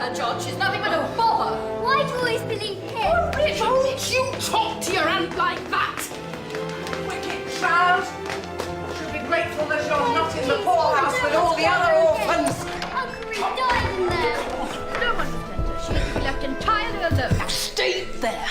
her, John. She's nothing but a bother. Why do you always believe him? Oh, Bridget, don't you talk to your aunt like that. Wicked child. Should be grateful that you're not in the poorhouse with all the other orphans. Uncle Reed died in there. No one will tend her. She needs to be left entirely alone. Now stay there.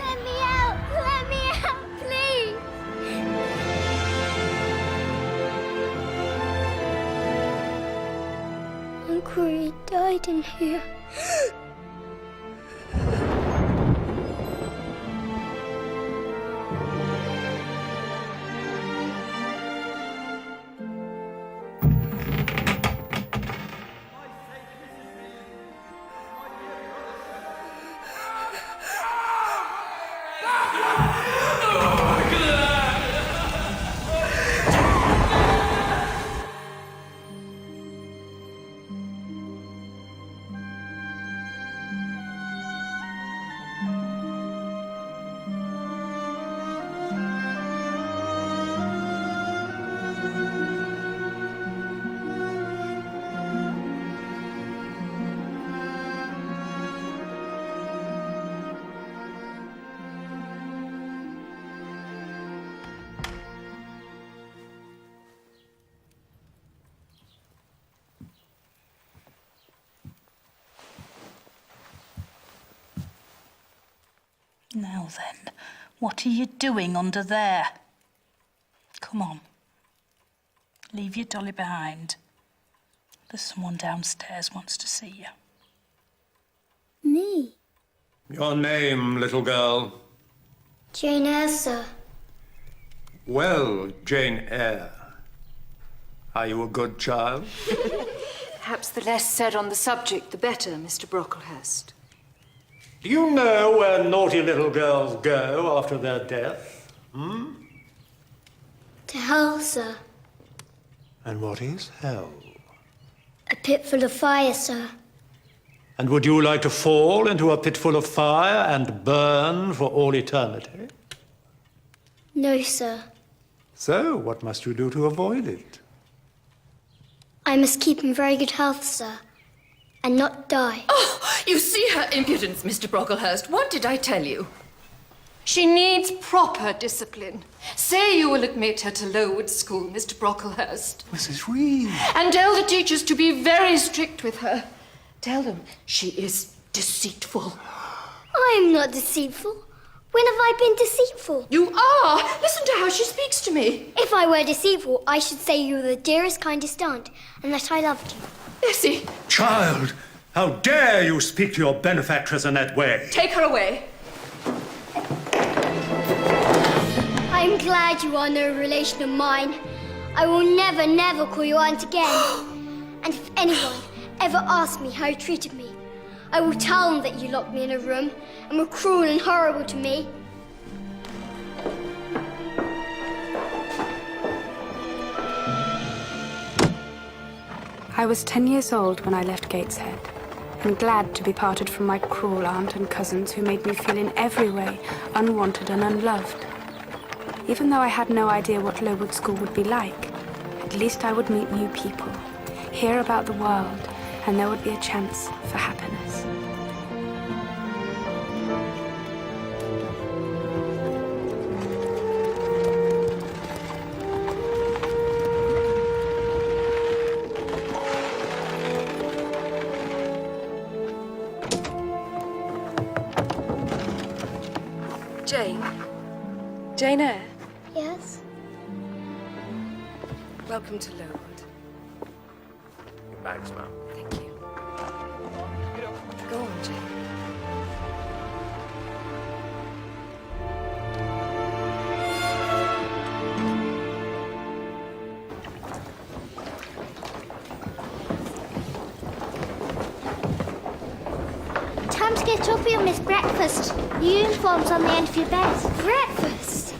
Let me out, please. Uncle Reed died in here. Now then, what are you doing under there? Come on. Leave your dolly behind. There's someone downstairs wants to see you. Me? Your name, little girl? Jane Eyre, sir. Well, Jane Eyre. Are you a good child? Perhaps the less said on the subject, the better, Mr. Brocklehurst. Do you know where naughty little girls go after their death? To hell, sir. And what is hell? A pit full of fire, sir. And would you like to fall into a pit full of fire and burn for all eternity? No, sir. So, what must you do to avoid it? I must keep in very good health, sir, and not die. Oh, you see her impudence, Mr. Brocklehurst. What did I tell you? She needs proper discipline. Say you will admit her to Lowood School, Mr. Brocklehurst. Mrs. Reed. And tell the teachers to be very strict with her. Tell them she is deceitful. I am not deceitful. When have I been deceitful? You are. Listen to how she speaks to me. If I were deceitful, I should say you were the dearest, kindest aunt, and that I loved you. Essie, Child, how dare you speak to your benefactress in that way? take her away. I am glad you are no relation of mine. I will never, never call you aunt again. And if anyone ever asks me how you treated me, I will tell them that you locked me in a room and were cruel and horrible to me. I was 10 years old when I left Gateshead, and glad to be parted from my cruel aunt and cousins who made me feel in every way unwanted and unloved. Even though I had no idea what Lowood School would be like, at least I would meet new people, hear about the world, and there would be a chance for happiness. Jane Eyre, Yes? welcome to Lowood. Your bags, ma'am. Thank you. Go on, Jane. Time to Get up, you'll miss breakfast. The uniform's on the end of your bed. Breakfast?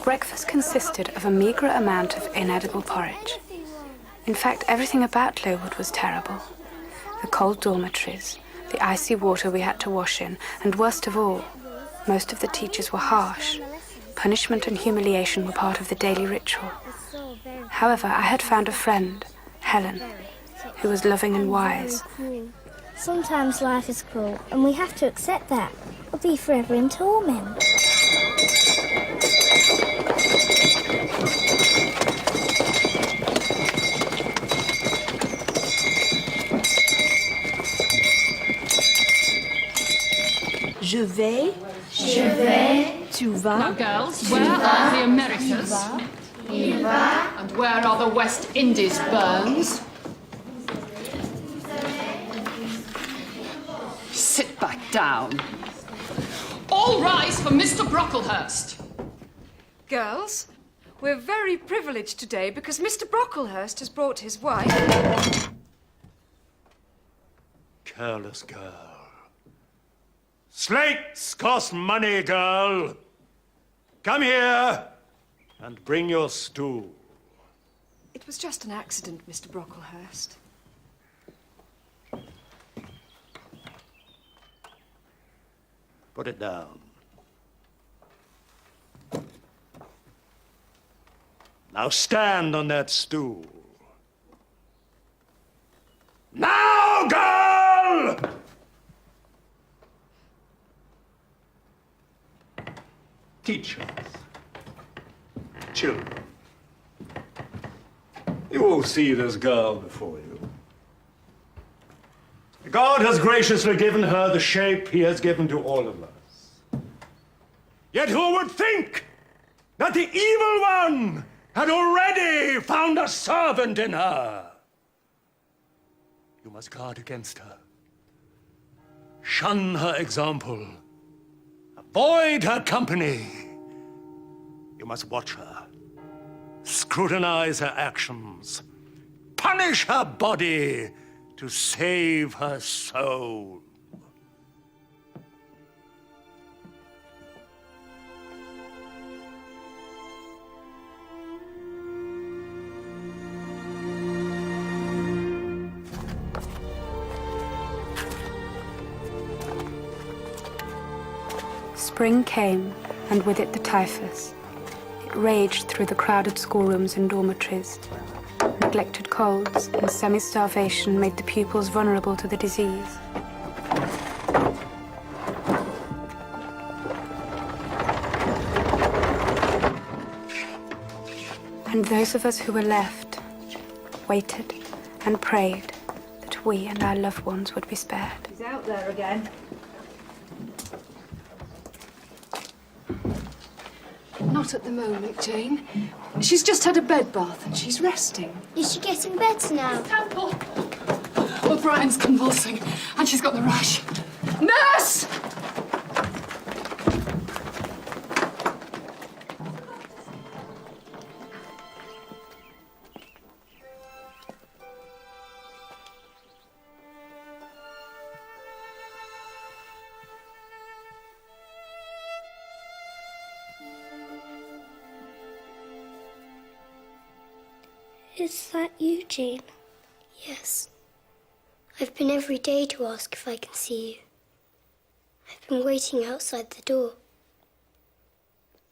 Breakfast consisted of a meagre amount of inedible porridge. In fact, everything about Lowood was terrible. The cold dormitories, the icy water we had to wash in, and worst of all, most of the teachers were harsh. Punishment and humiliation were part of the daily ritual. However, I had found a friend, Helen, who was loving and wise. Sometimes life is cruel, and we have to accept that, or be forever in torment. Je vais. Tu vas. Now, girls, where are the Americas? And where are the West Indies, Burns? Sit back down. All rise for Mr. Brocklehurst. Girls, we're very privileged today because Mr. Brocklehurst has brought his wife. Careless girl. Slates cost money, girl. Come here and bring your stool. It was just an accident, Mr. Brocklehurst. Put it down. Now stand on that stool. Now, girl! Teachers, children, you all see this girl before you. God has graciously given her the shape he has given to all of us. Yet who would think that the evil one had already found a servant in her? You must guard against her. Shun her example. Avoid her company. You must watch her. Scrutinize her actions. Punish her body to save her soul. Spring came, and with it the typhus. It raged through the crowded schoolrooms and dormitories. Neglected colds and semi-starvation made the pupils vulnerable to the disease. And those of us who were left waited and prayed that we and our loved ones would be spared. He's out there again. Not at the moment, Jane. She's just had a bed bath and she's resting. Is she getting better now? Temple! O'Brien's convulsing and she's got the rash. Nurse! Is that you, Jane? Yes. I've been every day to ask if I can see you. I've been waiting outside the door.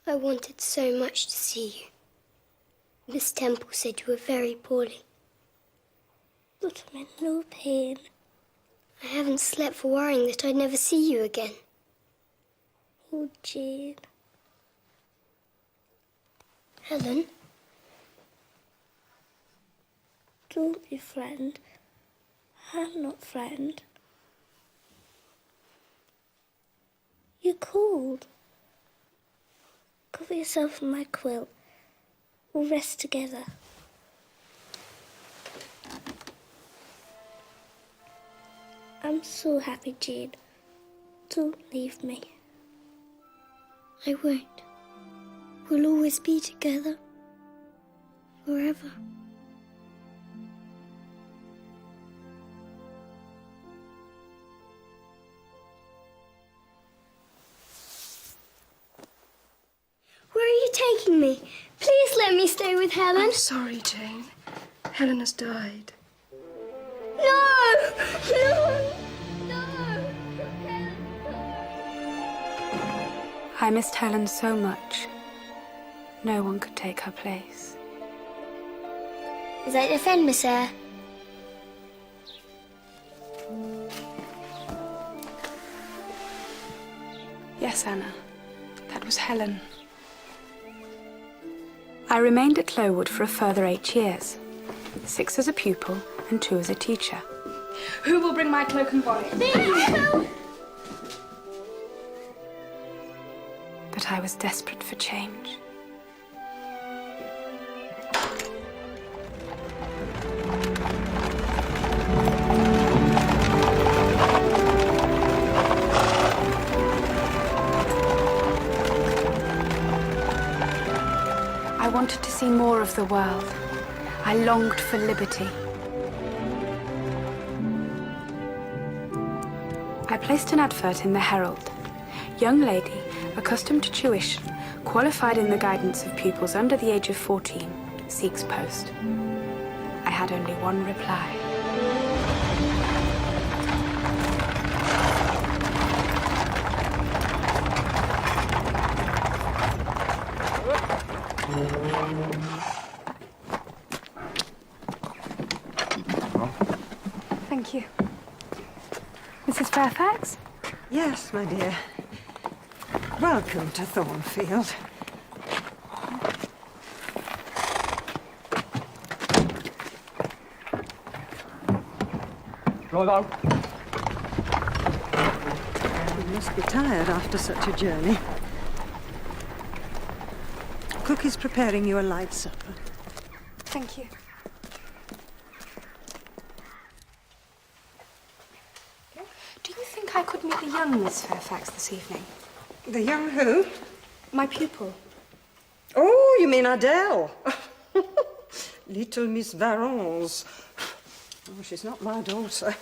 I wanted so much to see you. Miss Temple said you were very poorly. But I'm in no pain. I haven't slept for worrying that I'd never see you again. Oh, Jane. Helen? Don't be frightened. I'm not frightened. You're cold. Cover yourself in my quilt. We'll rest together. I'm so happy, Jane. Don't leave me. I won't. We'll always be together. Forever. begging me. Please let me stay with Helen. I'm sorry, Jane. Helen has died. No! No! No! Helen, I missed Helen so much. No one could take her place. no. Is that your friend, Miss Eyre? Yes, Anna. That was Helen. I remained at Lowood for a further 8 years. 6 as a pupil and 2 as a teacher. Who will bring my cloak and bonnet? But I was desperate for change. I wanted to see more of the world. I longed for liberty. I placed an advert in the Herald. Young lady, accustomed to tuition, qualified in the guidance of pupils under the age of 14, seeks post. I had only one reply. Thank you. Mrs. Fairfax? Yes, my dear. Welcome to Thornfield. Drive out. You must be tired after such a journey. Cook is preparing you a light supper. Thank you. Do you think I could meet the young Miss Fairfax this evening? The young who? My pupil. Oh, you mean Adele? Little Miss Varens. Oh, she's not my daughter.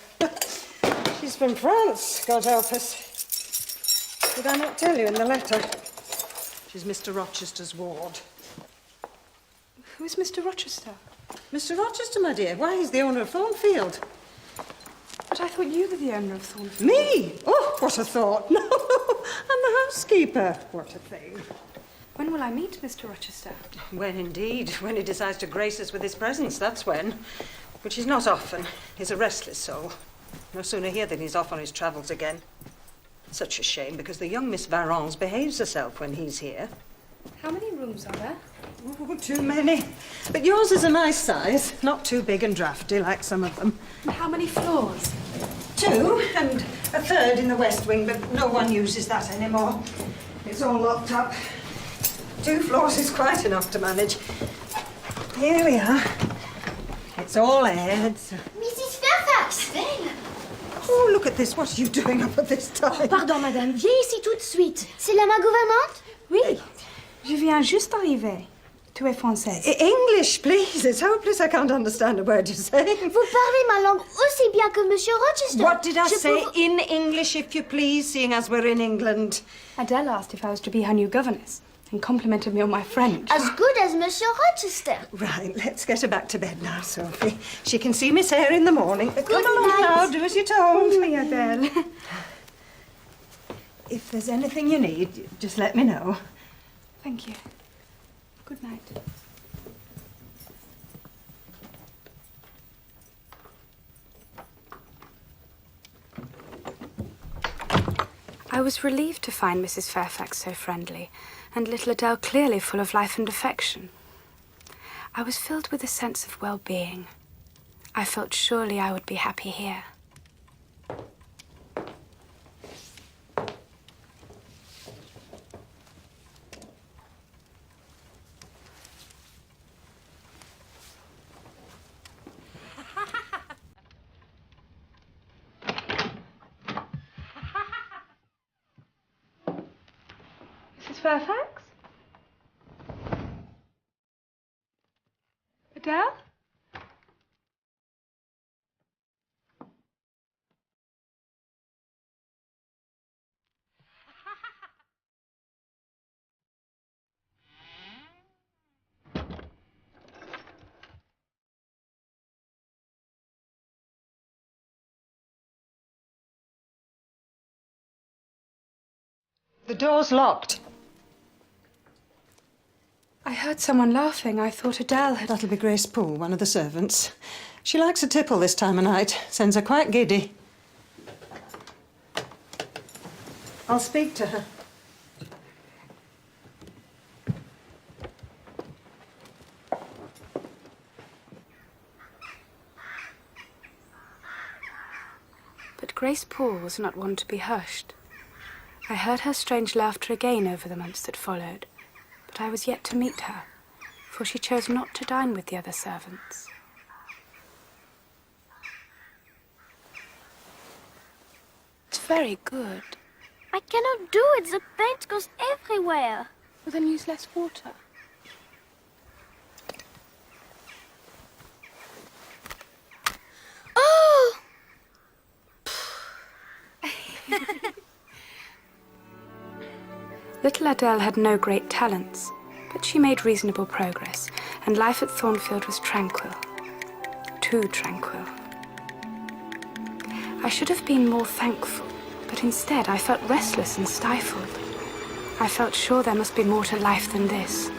She's from France, God help us. Did I not tell you in the letter? She's Mr. Rochester's ward. Who is Mr. Rochester? Mr. Rochester, my dear. Why, he's the owner of Thornfield. But I thought you were the owner of Thornfield. Me? Oh, what a thought. No, I'm the housekeeper. What a thing. When will I meet Mr. Rochester? When indeed. When he decides to grace us with his presence, that's when. Which is not often. He's a restless soul. No sooner here than he's off on his travels again. Such a shame, because the young Miss Varens behaves herself when he's here. How many rooms are there? Oh, too many. But yours is a nice size. Not too big and drafty like some of them. And how many floors? 2, and a 3rd in the west wing, but no one uses that anymore. It's all locked up. 2 floors is quite enough to manage. Here we are. It's all aired. So... Mrs. Fairfax! Oh, look at this. What are you doing up at this time? Pardon, madame. Viens ici tout de suite. C'est là ma gouvernante? Oui. Je viens juste d'arriver. Tu es française. English, please. It's hopeless. I can't understand a word you're saying. Vous parlez ma langue aussi bien que Monsieur Rochester. What did I say? peux... In English, if you please, seeing as we're in England. Adele asked if I was to be her new governess and complimented me on my French. As good as Monsieur Rochester. Right, let's get her back to bed now, Sophie. She can see Miss Eyre in the morning. Come along night. now, do as you're told. Oui, Adele. If there's anything you need, just let me know. Thank you. Good night. I was relieved to find Mrs. Fairfax so friendly, and little Adele clearly full of life and affection. I was filled with a sense of well-being. I felt surely I would be happy here. Mrs. Fairfax? Adele? The door's locked. I heard someone laughing. I thought Adele had... That'll be Grace Poole, one of the servants. She likes a tipple this time of night. Sends her quite giddy. I'll speak to her. But Grace Poole was not one to be hushed. I heard her strange laughter again over the months that followed, but I was yet to meet her, for she chose not to dine with the other servants. It's very good. I cannot do it. The paint goes everywhere. Well, then use less water. Oh! Little Adele had no great talents, but she made reasonable progress, and life at Thornfield was tranquil. Too tranquil. I should have been more thankful, but instead I felt restless and stifled. I felt sure there must be more to life than this.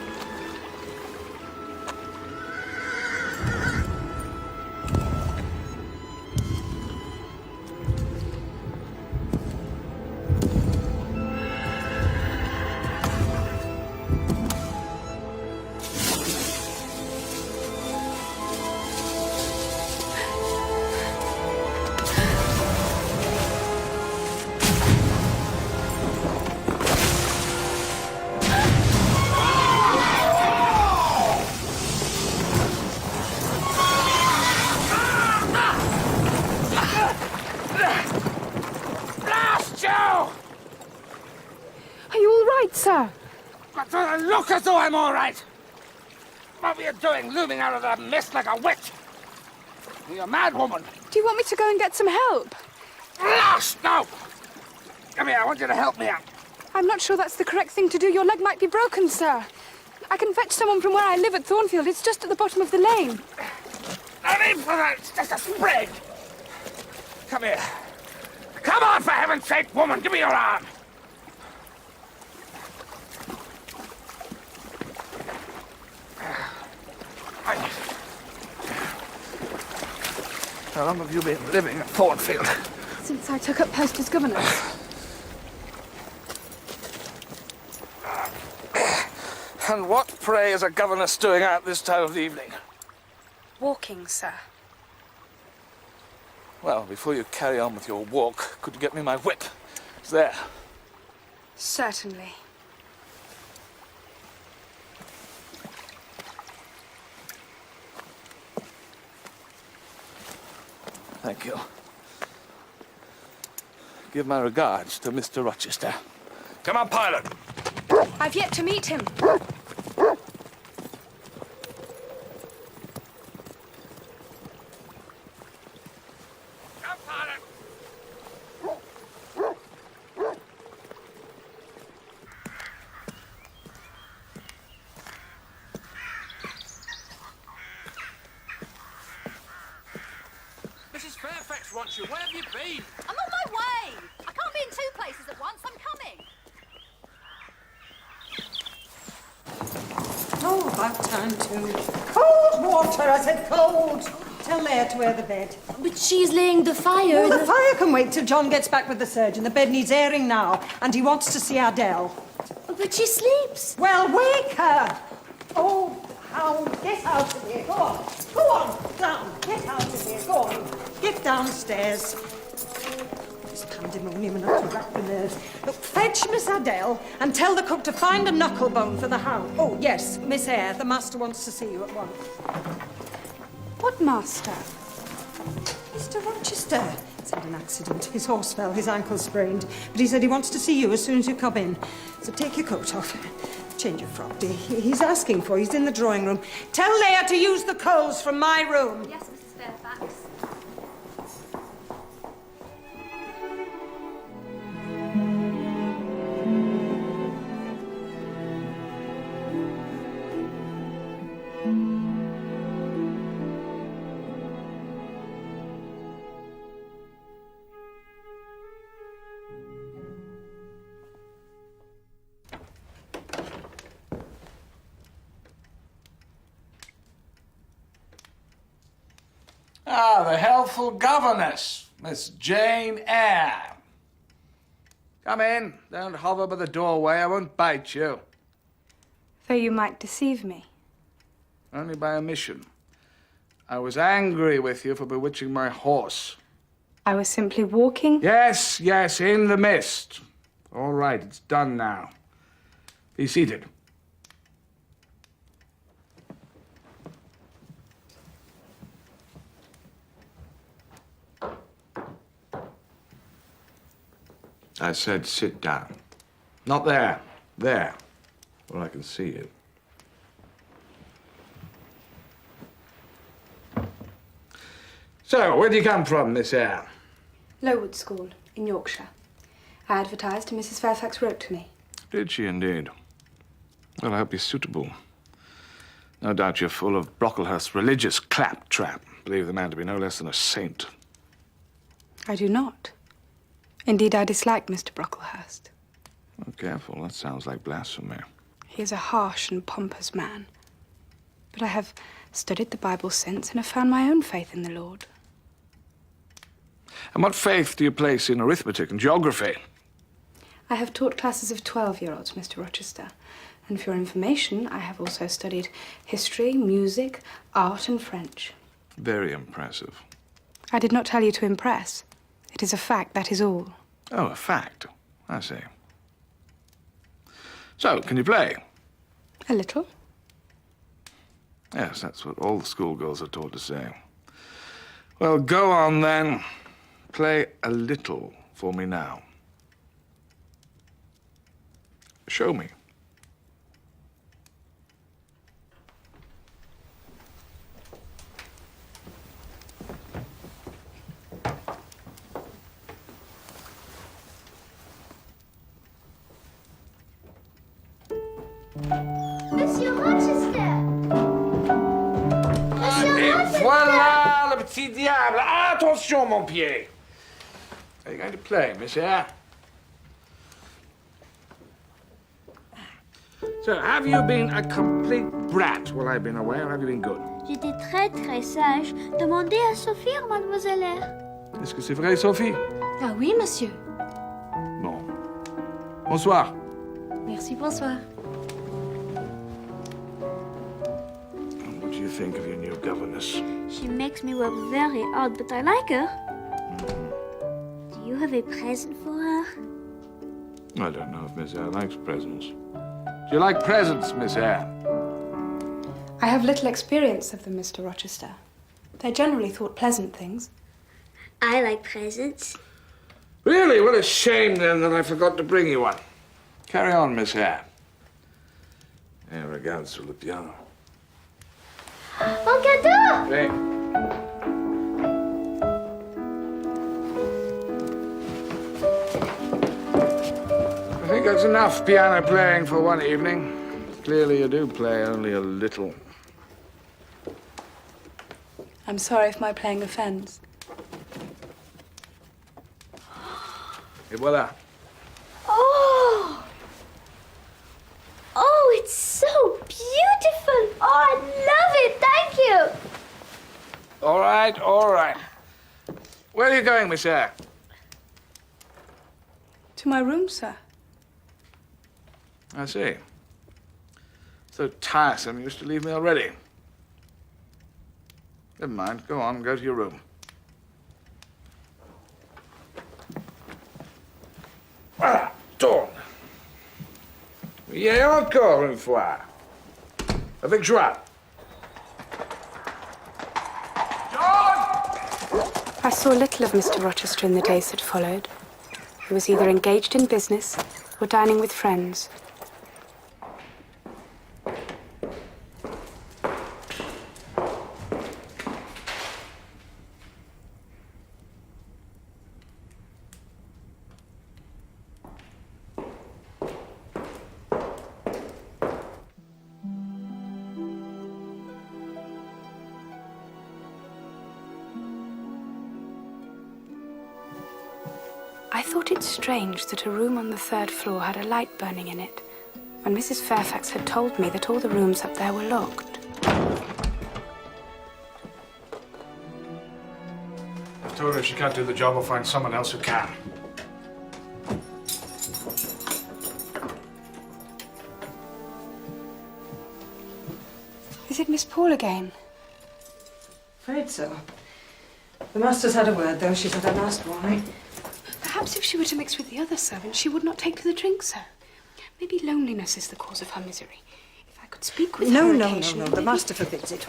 Sir! But does it look as though I'm all right? What were you doing, looming out of that mist like a witch? Are you a mad woman? Do you want me to go and get some help? Blast! No! Come here, I want you to help me out. I'm not sure that's the correct thing to do. Your leg might be broken, sir. I can fetch someone from where I live at Thornfield. It's just at the bottom of the lane. No need for that. It's just a sprain. Come here. Come on, for heaven's sake, woman. Give me your arm. How long have you been living at Thornfield? Since I took up post as governess. And what, pray, is a governess doing out this time of the evening? Walking, sir. Well, before you carry on with your walk, could you get me my whip? It's there. Certainly. Thank you. Give my regards to Mr. Rochester. Come on, pilot. I've yet to meet him. Come, pilot. Mrs. Fairfax wants you. Where have you been? I'm on my way. I can't be in two places at once. I'm coming. Oh, about time too. Cold water, I said cold. Tell Leah to wear the bed. But she's laying the fire. Oh, the fire can wait till John gets back with the surgeon. The bed needs airing now, and he wants to see Adele. But she sleeps. Well, wake her. Oh, hound, get out of here. Go on. Go on, down. Get out of here. Go on. Get downstairs. This pandemonium enough to rack the nerves. Look, fetch Miss Adele and tell the cook to find a knuckle bone for the hound. Oh, yes, Miss Eyre, the master wants to see you at once. What master? Mr. Rochester. He's had an accident. His horse fell, his ankle sprained. But he said he wants to see you as soon as you come in. So take your coat off. Change your frock, dear. He's asking for you. He's in the drawing room. Tell Leah to use the coals from my room. Yes, Mrs. Fairfax. helpful governess, Miss Jane Eyre. Come in. Don't hover by the doorway. I won't bite you. Though you might deceive me. Only by omission. I was angry with you for bewitching my horse. I was simply walking. Yes, yes, in the mist. All right, it's done now. Be seated. I said sit down. Not there. There. Where I can see you. So, where do you come from, Miss Eyre? Lowood School in Yorkshire. I advertised and Mrs. Fairfax wrote to me. Did she indeed? Well, I hope you're suitable. No doubt you're full of Brocklehurst's religious claptrap. Believe the man to be no less than a saint. I do not. Indeed, I dislike Mr. Brocklehurst. Oh, careful, that sounds like blasphemy. He is a harsh and pompous man. But I have studied the Bible since and have found my own faith in the Lord. And what faith do you place in arithmetic and geography? I have taught classes of 12-year-olds, Mr. Rochester. And for your information, I have also studied history, music, art, and French. Very impressive. I did not tell you to impress. It is a fact, that is all. Oh, a fact. I see. So, can you play? A little. Yes, that's what all the schoolgirls are taught to say. Well, go on then. Play a little for me now. Show me. Monsieur Rochester! Et voilà le petit diable. Attention, mon pied. Are you going to play, Miss Eyre? So, have you been a complete brat while I've been away, or have you been good? J'étais très très sage. Demandez à Sophie, mademoiselle Eyre. Est-ce que c'est vrai, Sophie? Ah oui, monsieur. Bon. Bonsoir. Merci, bonsoir. What do you think of your new governess? She makes me work very hard, but I like her. Do you have a present for her? I don't know if Miss Eyre likes presents. Do you like presents, Miss Eyre? I have little experience of them, Mr. Rochester. They're generally thought pleasant things. I like presents. Really? What a shame, then, that I forgot to bring you one. Carry on, Miss Eyre. Et regarde sur le piano. Un cadeau! Hey. I think that's enough piano playing for one evening. Clearly you do play only a little. I'm sorry if my playing offends. Et voilà. Oh! Oh, it's so beautiful! Oh, I love it! Thank you! All right, all right. Where are you going, Miss Eyre? To my room, sir. I see. So tiresome you used to leave me already. Never mind. Go on, go to your room. Voilà, tourne. Et encore une fois. Avec joie. I saw little of Mr. Rochester in the days that followed. He was either engaged in business or dining with friends. I thought it strange that a room on the 3rd floor had a light burning in it, when Mrs. Fairfax had told me that all the rooms up there were locked. told her if she can't do the job, I'll find someone else who can. Is it Miss Paul again? Afraid so. The master's had a word, though. She said I'd asked why. Perhaps if she were to mix with the other servants, she would not take to the drink so. Maybe loneliness is the cause of her misery. If I could speak with her occasionally... No. The master forbids it.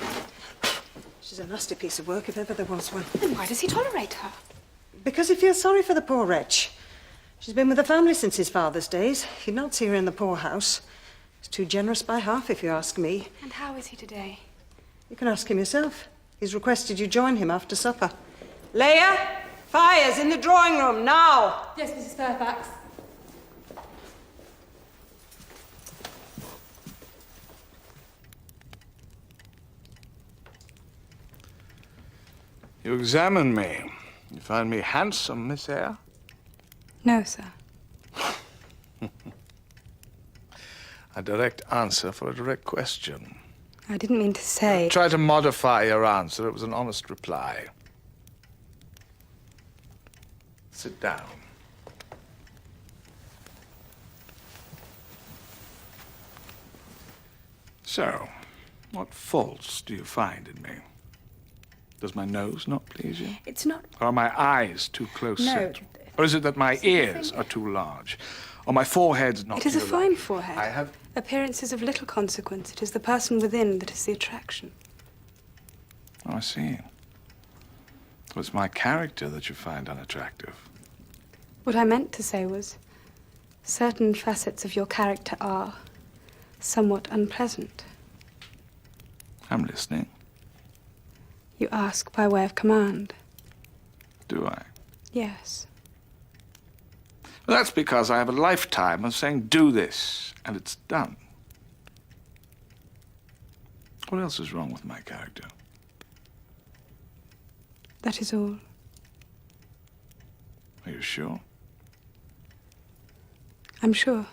She's a nasty piece of work, if ever there was one. Then why does he tolerate her? Because he feels sorry for the poor wretch. She's been with the family since his father's days. He'd not see her in the poorhouse. He's too generous by half, if you ask me. And how is he today? You can ask him yourself. He's requested you join him after supper. Leia, fire's in the drawing room, now! Yes, Mrs. Fairfax. You examine me. You find me handsome, Miss Eyre? No, sir. A direct answer for a direct question. I didn't mean to say... Try to modify your answer. It was an honest reply. Sit down. So, what faults do you find in me? Does my nose not please you? It's not... Or are my eyes too close No. set? Or is it that my ears are too large? Or my forehead's not It is a too fine large? forehead. I have... Appearance is of little consequence. It is the person within that is the attraction. Oh, I see. Well, it's my character that you find unattractive. What I meant to say was, certain facets of your character are somewhat unpleasant. I'm listening. You ask by way of command. Do I? Yes. Well, that's because I have a lifetime of saying, do this, and it's done. What else is wrong with my character? That is all. Are you sure? I'm sure.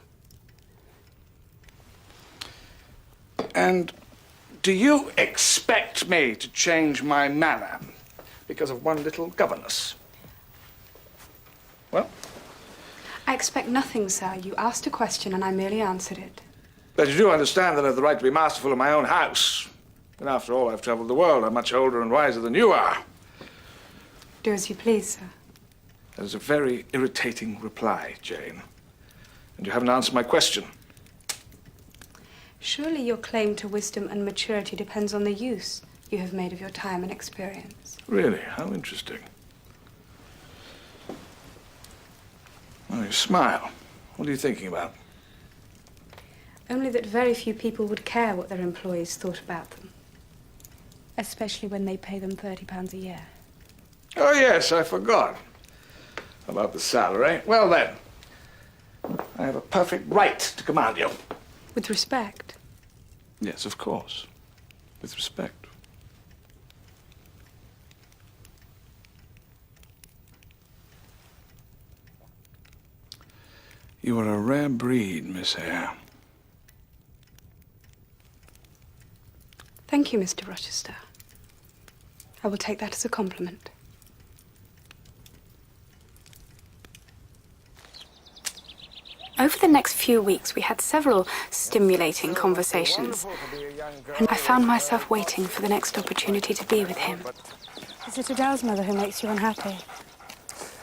And do you expect me to change my manner because of one little governess? Well? I expect nothing, sir. You asked a question and I merely answered it. But you do understand that I have the right to be masterful in my own house. And after all, I've traveled the world. I'm much older and wiser than you are. Do as you please, sir. That is a very irritating reply, Jane. And you haven't answered my question. Surely your claim to wisdom and maturity depends on the use you have made of your time and experience. Really? How interesting. Oh, you smile. What are you thinking about? Only that very few people would care what their employees thought about them. Especially when they pay them £30 a year. Oh, yes, I forgot about the salary. Well, then, I have a perfect right to command you. With respect. Yes, of course. With respect. You are a rare breed, Miss Eyre. Thank you, Mr. Rochester. I will take that as a compliment. Over the next few weeks, we had several stimulating conversations, and I found myself waiting for the next opportunity to be with him. Is it Adele's mother who makes you unhappy?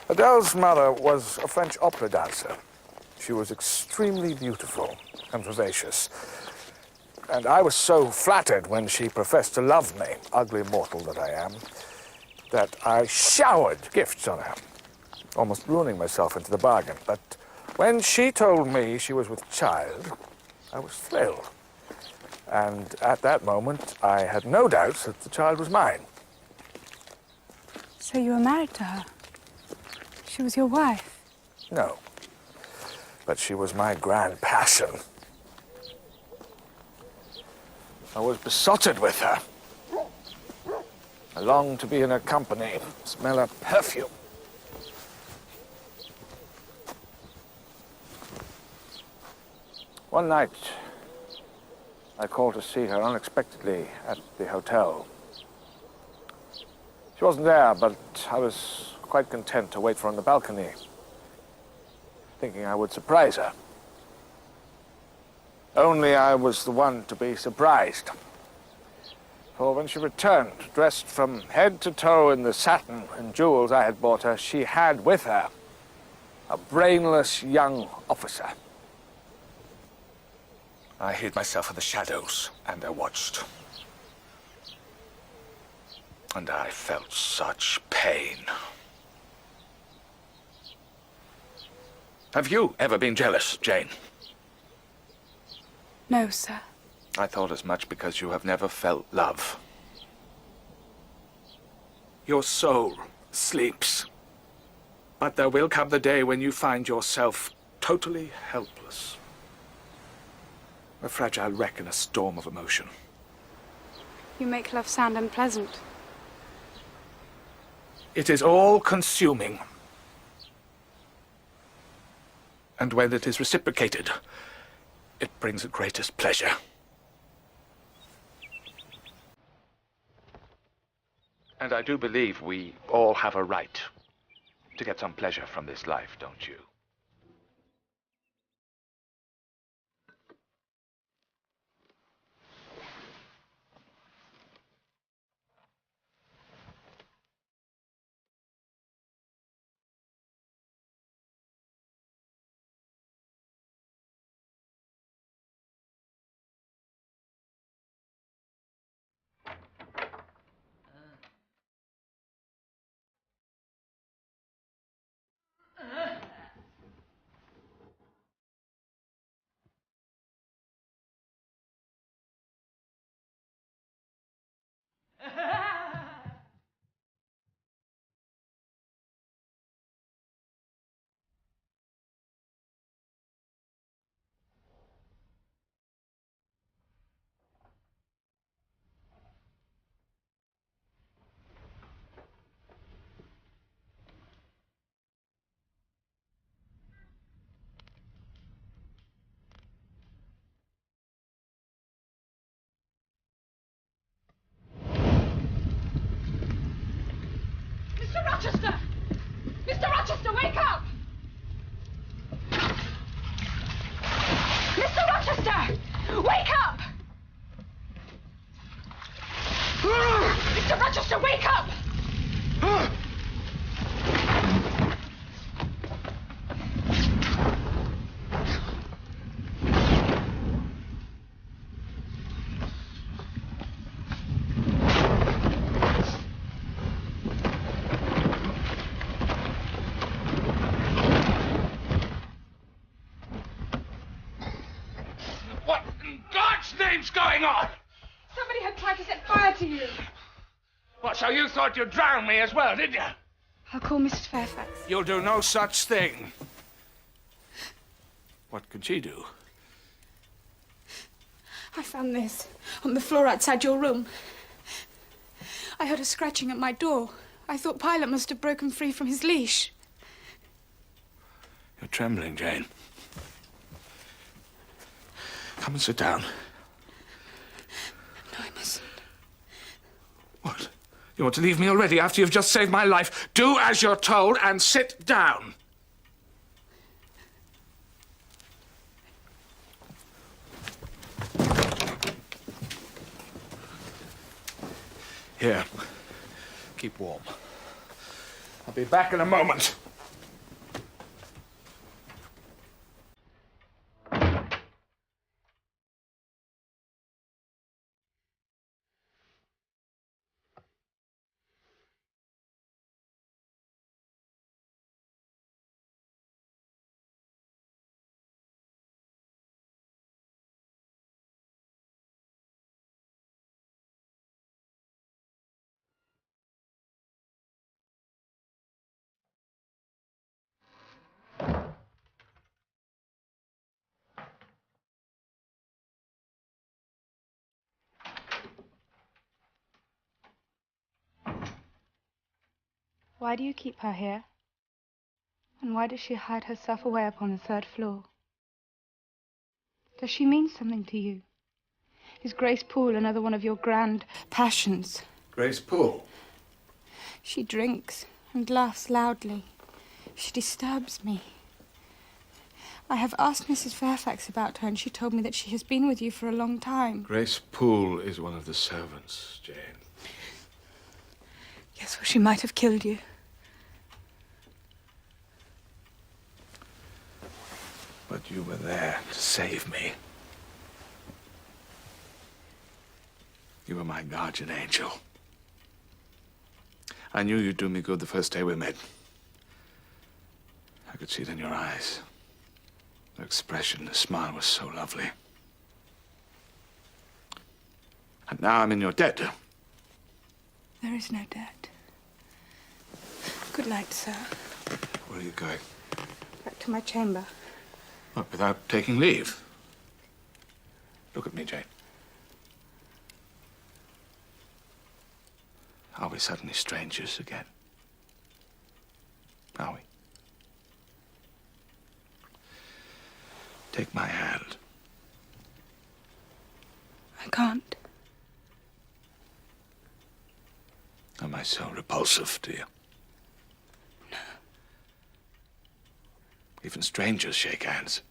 Adele's mother was a French opera dancer. She was extremely beautiful and vivacious. And I was so flattered when she professed to love me, ugly mortal that I am, that I showered gifts on her, almost ruining myself into the bargain. But when she told me she was with child, I was thrilled. And at that moment, I had no doubts that the child was mine. So you were married to her? She was your wife? No. But she was my grand passion. I was besotted with her. I longed to be in her company, smell her perfume. One night, I called to see her unexpectedly at the hotel. She She wasn't there, but I was quite content to wait for her on the balcony, thinking I would surprise her. Only I was the one to be surprised. For when she returned, dressed from head to toe in the satin and jewels I had bought her, she had with her a brainless young officer. I hid myself in the shadows, and I watched. And I felt such pain. Have you ever been jealous, Jane? No, sir. I thought as much because you have never felt love. Your soul sleeps. But there will come the day when you find yourself totally helpless. A fragile wreck in a storm of emotion. You make love sound unpleasant. It is all-consuming. And when it is reciprocated, it brings the greatest pleasure. And I do believe we all have a right to get some pleasure from this life, don't you? Mr. Rochester! Mr. Rochester, wake up! Mr. Rochester! Wake up! Mr. Rochester, wake up! What in God's name's going on? Somebody had tried to set fire to you. What, so you thought you'd drown me as well, did you? I'll call Mrs. Fairfax. You'll do no such thing. What could she do? I found this on the floor outside your room. I heard her scratching at my door. I thought Pilot must have broken free from his leash. You're trembling, Jane. Come and sit down. No, I mustn't. What? You want to leave me already after you've just saved my life? Do as you're told and sit down. Here. Keep warm. I'll be back in a moment. Why do you keep her here? And why does she hide herself away upon the third floor? Does she mean something to you? Is Grace Poole another one of your grand passions? Grace Poole? She drinks and laughs loudly. She disturbs me. I have asked Mrs. Fairfax about her, and she told me that she has been with you for a long time. Grace Poole is one of the servants, Jane. Yes, well, she might have killed you. But you were there to save me. You were my guardian angel. I knew you'd do me good the first day we met. I could see it in your eyes. The expression, the smile was so lovely. And now I'm in your debt. There is no debt. Good night, sir. Where are you going? Back to my chamber. What, without taking leave? Look at me, Jane. Are we suddenly strangers again? Are we? Take my hand. I can't. Am I so repulsive to you? No. Even strangers shake hands.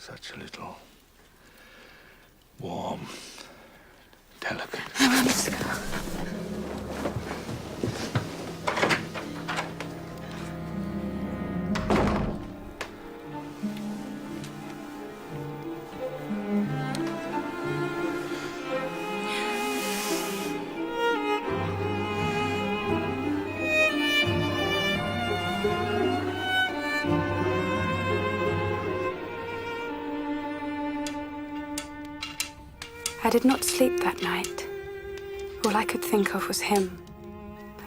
Such a little, warm, delicate. I must go. I did not sleep that night. All I could think of was him.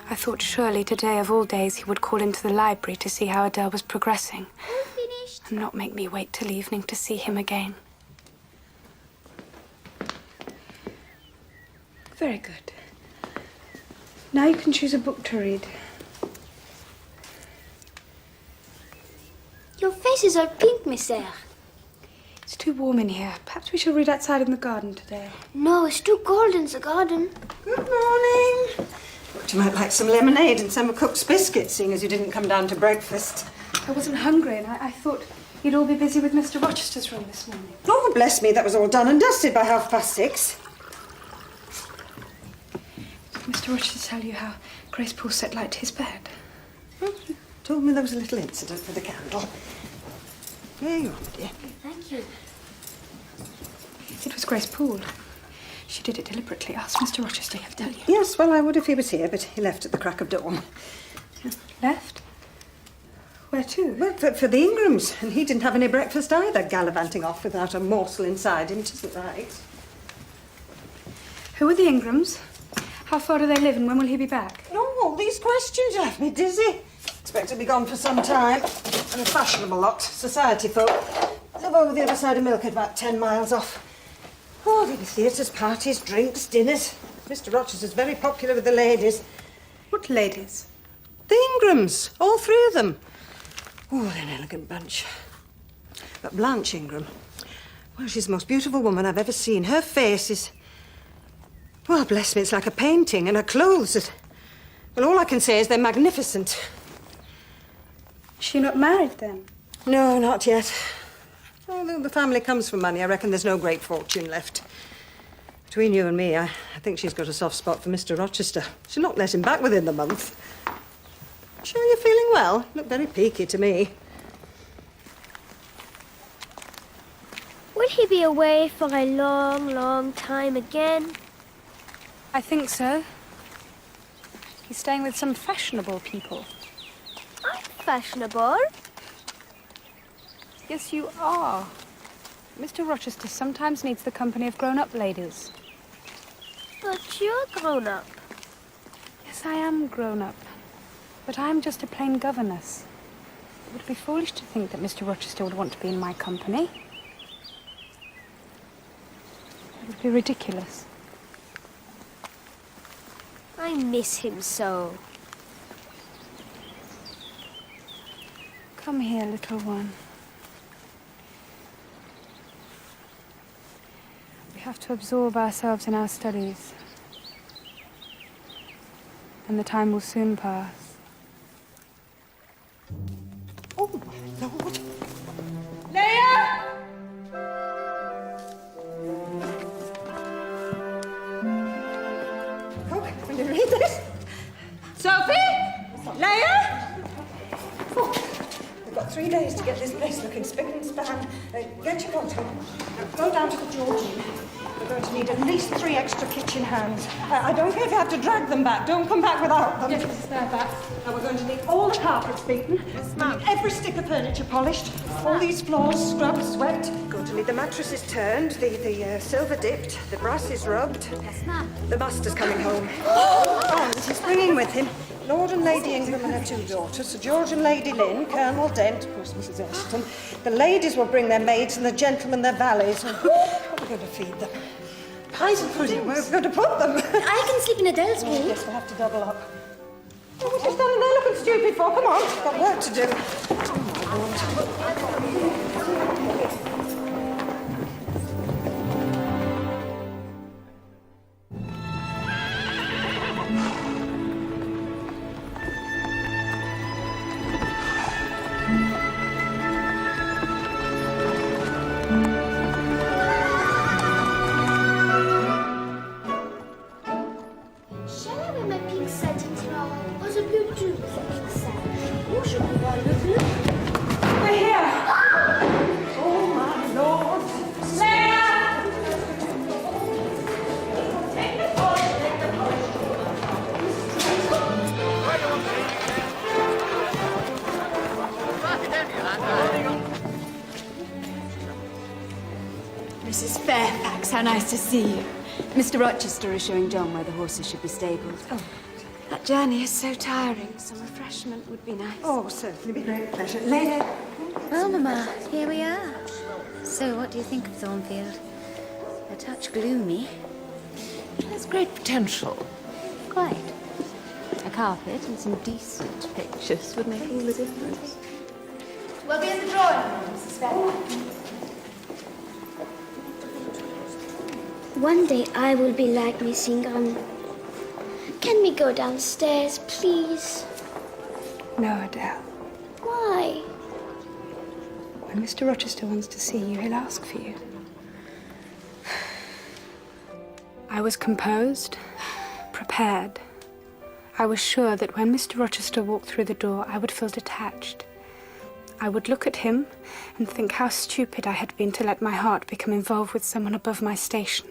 I thought surely today of all days he would call into the library to see how Adele was progressing. All finished. And not make me wait till evening to see him again. Very good. Now you can choose a book to read. Your faces are pink, Miss Eyre. It's too warm in here. Perhaps we shall read outside in the garden today. No, it's too cold in the garden. Good morning. Thought you might like some lemonade and some cooked biscuits, seeing as you didn't come down to breakfast. I wasn't hungry, and I thought you'd all be busy with Mr. Rochester's room this morning. Oh, bless me, that was all done and dusted by 6:30. Did Mr. Rochester tell you how Grace Poole set light to his bed? Oh, you told me there was a little incident with the candle. Here you are, dear. Thank you. It was Grace Poole. She did it deliberately. Ask Mr. Rochester, he'll tell you. Yes, well, I would if he was here, but he left at the crack of dawn. Left? Where to? Well, for the Ingrams, and he didn't have any breakfast either, gallivanting off without a morsel inside him. It isn't right. Who are the Ingrams? How far do they live, and when will he be back? Oh, all these questions left me dizzy. Expect to be gone for some time. And a fashionable lot, society folk. Live over the other side of Milford, about 10 miles off. Oh, there'll be theatres, parties, drinks, dinners. Mr. Rochester's very popular with the ladies. What ladies? The Ingrams, all three of them. Oh, they're an elegant bunch. But Blanche Ingram, well, she's the most beautiful woman I've ever seen. Her face is... Well, bless me, it's like a painting, and her clothes... Well, all I can say is they're magnificent. Is she not married, then? No, not yet. Although the family comes from money, I reckon there's no great fortune left. Between you and me, I think she's got a soft spot for Mr. Rochester. She'll not let him back within the month. Sure you're feeling well? You look very peaky to me. Will he be away for a long, long time again? I think so. He's staying with some fashionable people. I'm fashionable. Yes, you are. Mr. Rochester sometimes needs the company of grown-up ladies. But you're grown up. Yes, I am grown up. But I'm just a plain governess. It would be foolish to think that Mr. Rochester would want to be in my company. It would be ridiculous. I miss him so. Come here, little one. We have to absorb ourselves in our studies. And the time will soon pass. Oh, my Lord. Leia! Oh, will you read this? Sophie? Leia? Oh, we've got 3 days to get this place looking spick and span. Get your coat on. Now, go down to the Georgian. We're going to need at least 3 extra kitchen hands. I don't care if you have to drag them back. Don't come back without them. Yes, Mrs. Fairfax. And we're going to need all the carpets beaten. Yes, ma'am. Every stick of furniture polished. All these floors scrubbed, swept. Going to need the mattresses turned, the silver dipped, the brasses rubbed. Yes, ma'am. The master's coming home. And he's bringing with him Lord and Lady Ingram and her 2 daughters, Sir George and Lady Lynn, Colonel Dent, of course, Mrs. Ashton. The ladies will bring their maids and the gentlemen their valets. What are we going to feed them? Pies and pudding. Where are we going to put them? I can sleep in Adele's room. Yes, we'll have to double up. Oh, what are you standing there looking stupid for? Come on, we've got work to do. Shall I wear my pink satin towel or the blue too? Pink satin. Or je peux voir le bleu? We're here. Oh, my Lord. Mrs. Fairfax, how nice to see you. Mr. Rochester is showing John where the horses should be stabled. Oh. That journey is so tiring. Some refreshment would be nice. Oh, certainly, be great pleasure. Lady. Well, Mamma, here we are. So, what do you think of Thornfield? A touch gloomy. It has great potential. Quite. A carpet and some decent pictures would make all the difference. We'll be in the drawing room, Mrs. Fairfax. One day I will be like Miss Ingram. Can we go downstairs, please? No, Adele. Why? When Mr. Rochester wants to see you, he'll ask for you. I was composed, prepared. I was sure that when Mr. Rochester walked through the door, I would feel detached. I would look at him and think how stupid I had been to let my heart become involved with someone above my station.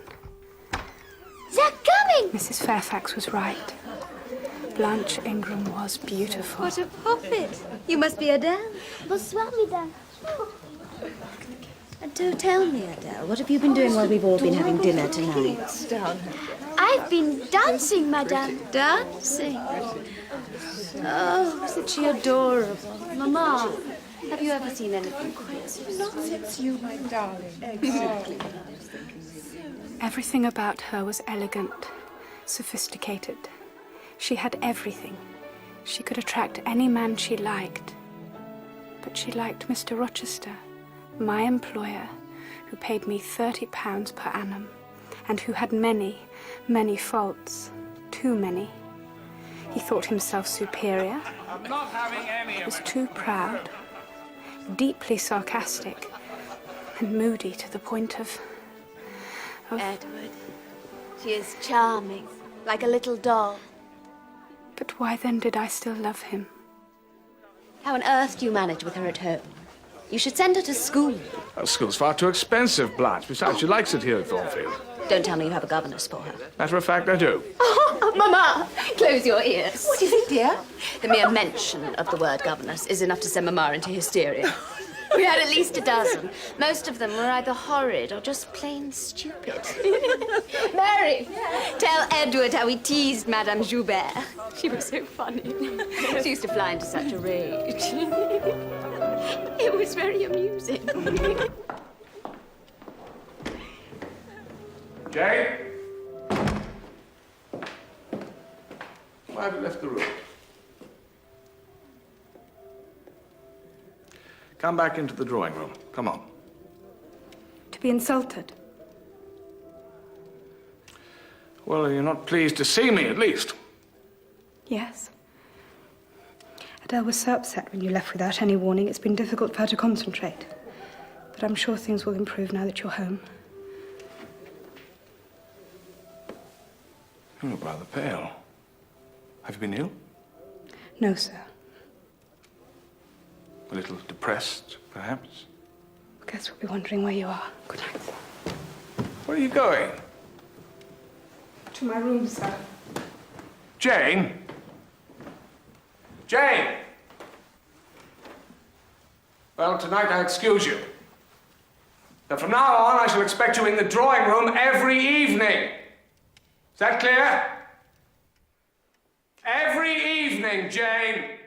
They're coming! Mrs. Fairfax was right. Blanche Ingram was beautiful. What a poppet! You must be Adele. Bonsoir, mesdames. And do tell me, Adele, what have you been doing while we've all been having dinner tonight? I've been dancing, madame. Dancing. Oh, isn't she adorable? Mamma, Have you ever seen anything quite so Not since you, my darling. Exactly. Everything about her was elegant, sophisticated. She had everything. She could attract any man she liked. But she liked Mr. Rochester, my employer, who paid me £30 per annum, and who had many, many faults. Too many. He thought himself superior. I'm not having any He of was it. too proud, deeply sarcastic, and moody to the point of... Edward. She is charming, like a little doll. But why then did I still love him? How on earth do you manage with her at home? You should send her to school. Well, school's far too expensive, Blanche. Besides, she likes it here at Thornfield. Don't tell me you have a governess for her. Matter of fact, I do. Oh, Mamma, close your ears. What do you think, dear? The mere mention of the word governess is enough to send Mamma into hysteria. We had at least a dozen. Most of them were either horrid or just plain stupid. Mary, tell Edward how he teased Madame Joubert. She was so funny. She used to fly into such a rage. It was very amusing. Jane? Why have you left the room? Come back into the drawing room. Come on. To be insulted. Well, you're not pleased to see me, at least. Yes. Adele was so upset when you left without any warning, it's been difficult for her to concentrate. But I'm sure things will improve now that you're home. You look rather pale. Have you been ill? No, sir. A little depressed, perhaps? Guess we'll be wondering where you are. Good night, sir. Where are you going? To my room, sir. Jane? Jane! Well, tonight I excuse you. But from now on, I shall expect you in the drawing room every evening. Is that clear? Every evening, Jane.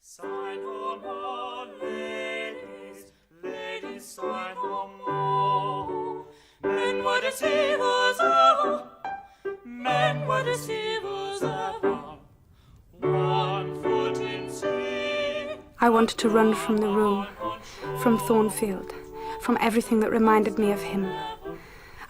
Sign no more, ladies, ladies, sign no more. Men were deceivers ever, men were deceivers ever. One foot in sea. I wanted to run from the room, from Thornfield, from everything that reminded me of him.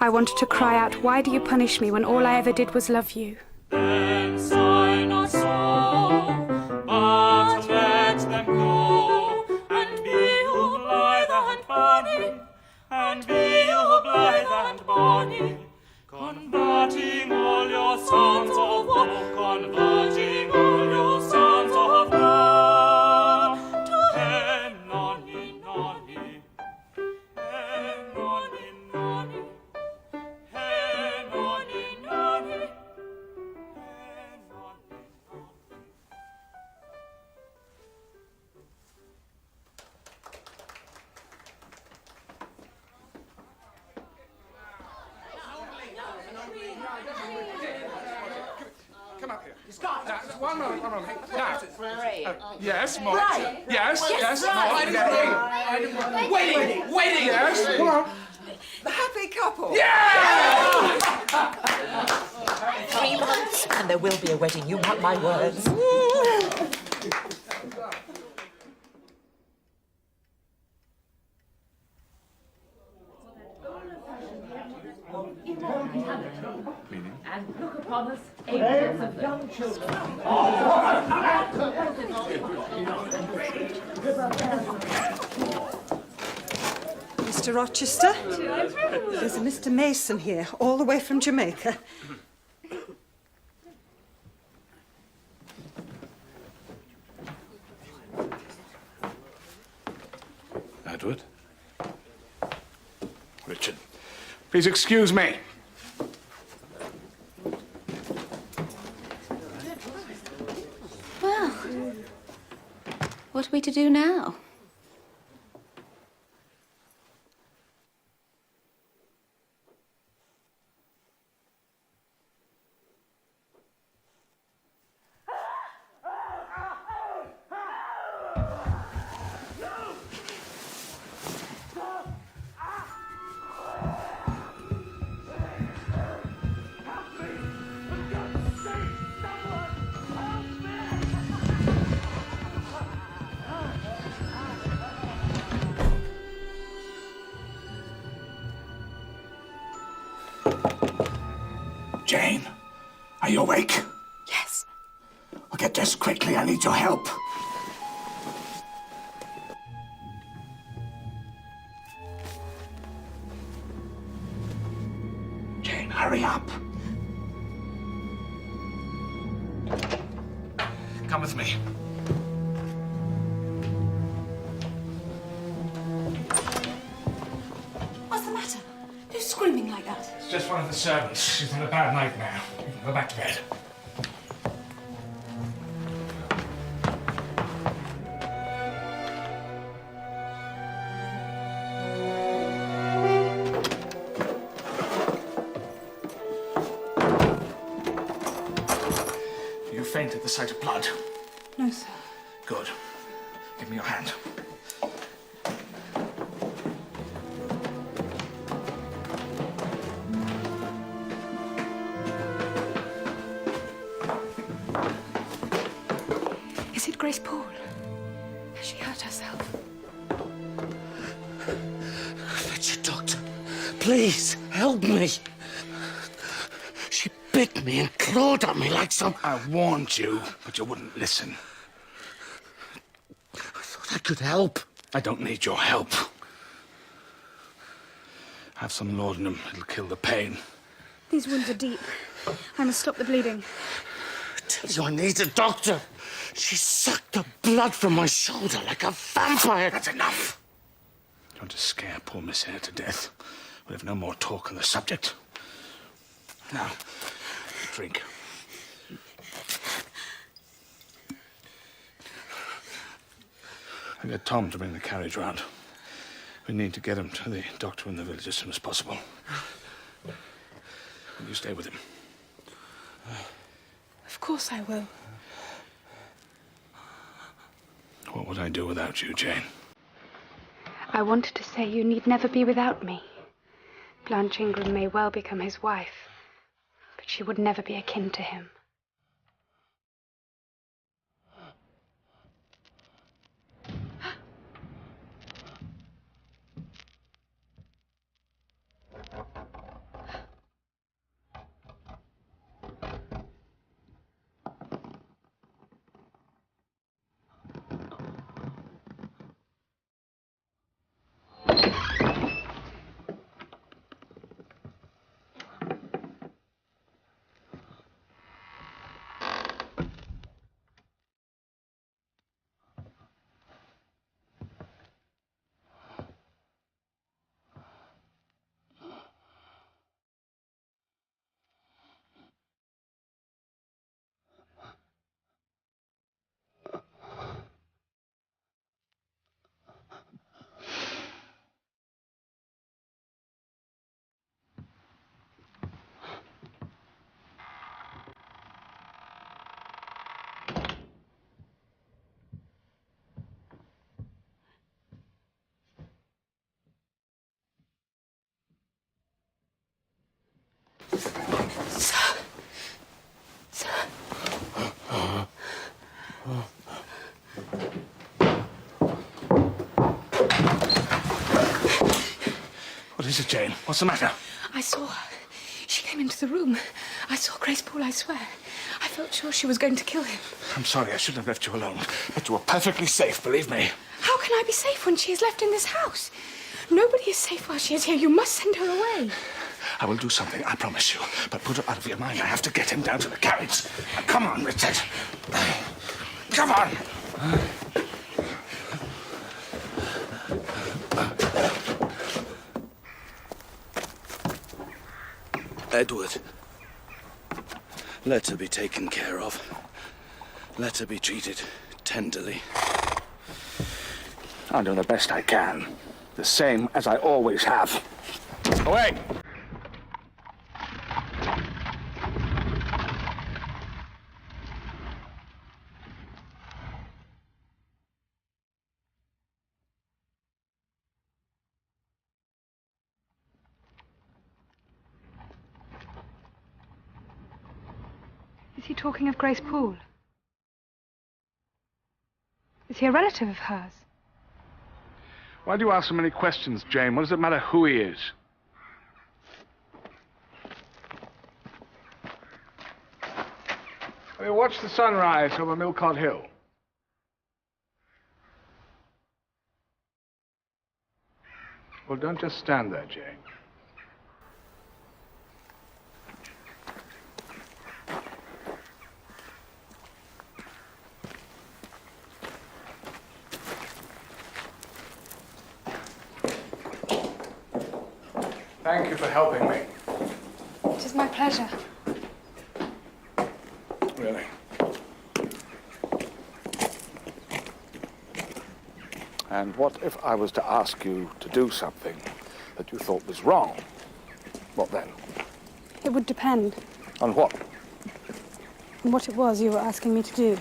I wanted to cry out, why do you punish me when all I ever did was love you? Then sigh not so, but let them go, and be you blithe and bonny, and be you blithe and bonny, converting all your sons of woe, converting all your sons of woe to hen nonny nonny, hen nonny nonny, hen nonny nonny. Come up here. Now, one moment. Now, yes, more. Yes, more. Waiting. Yes, come on. The happy couple. Yeah! 3 months, and there will be a wedding. You mark my words. And look upon us, angels of young children. Mr. Rochester, there's a Mr. Mason here, all the way from Jamaica. Edward? Richard, please excuse me. Well, what are we to do now? Jane, are you awake? Yes. I'll get dressed quickly. I need your help. Jane, hurry up. Come with me. What's the matter? Who's screaming like that? It's just one of the servants. She's had a bad night now. You can go back to bed. faint at the sight of blood? No, sir. Good. Give me your hand. Is it Grace Poole? Has she hurt herself? Richard, doctor, please help me. She bit me and clawed at me like some... I warned you, but you wouldn't listen. I thought I could help. I don't need your help. Have some laudanum. It'll kill the pain. These wounds are deep. I must stop the bleeding. I tell you, I need a doctor. She sucked the blood from my shoulder like a vampire. That's enough. You want to scare poor Miss Eyre to death? We'll have no more talk on the subject. Now, drink. I get Tom to bring the carriage round. We need to get him to the doctor in the village as soon as possible. Will you stay with him? Of course I will. What would I do without you, Jane? I wanted to say you need never be without me. Blanche Ingram may well become his wife, but she would never be akin to him. What is it, Jane? What's the matter? I saw her. She came into the room. I saw Grace Poole, I swear. I felt sure she was going to kill him. I'm sorry, I shouldn't have left you alone. But you were perfectly safe, believe me. How can I be safe when she is left in this house? Nobody is safe while she is here. You must send her away. I will do something, I promise you. But put it out of your mind. I have to get him down to the carriage. Now, come on, Richard. Come on. Edward, let her be taken care of. Let her be treated tenderly. I'll do the best I can. The same as I always have. Away! Is he talking of Grace Poole? Is he a relative of hers? Why do you ask so many questions, Jane? What does it matter who he is? Have you watched the sunrise over Millcott Hill? Well, don't just stand there, Jane. Thank you for helping me. It is my pleasure. Really? And what if I was to ask you to do something that you thought was wrong? What then? It would depend. On what? what it was you were asking me to do.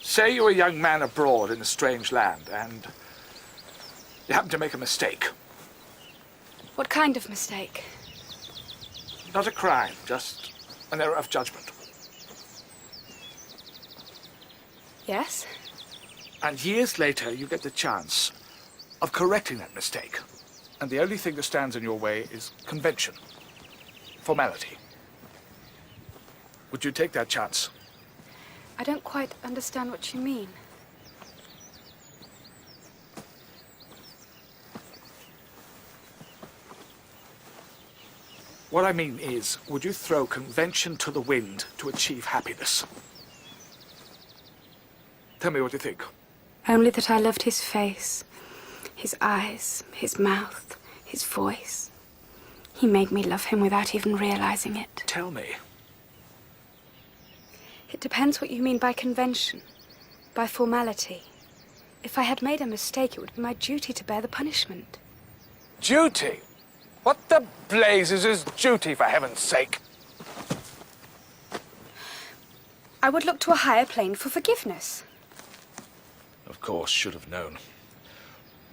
Say you're a young man abroad in a strange land, and you happen to make a mistake. What kind of mistake? Not a crime, just an error of judgment. Yes? And years later, you get the chance of correcting that mistake. And the only thing that stands in your way is convention, formality. Would you take that chance? I don't quite understand what you mean. What I mean is, would you throw convention to the wind to achieve happiness? Tell me what you think. Only that I loved his face, his eyes, his mouth, his voice. He made me love him without even realizing it. Tell me. It depends what you mean by convention, by formality. If I had made a mistake, it would be my duty to bear the punishment. Duty? What the blazes is duty, for heaven's sake? I would look to a higher plane for forgiveness. Of course, should have known.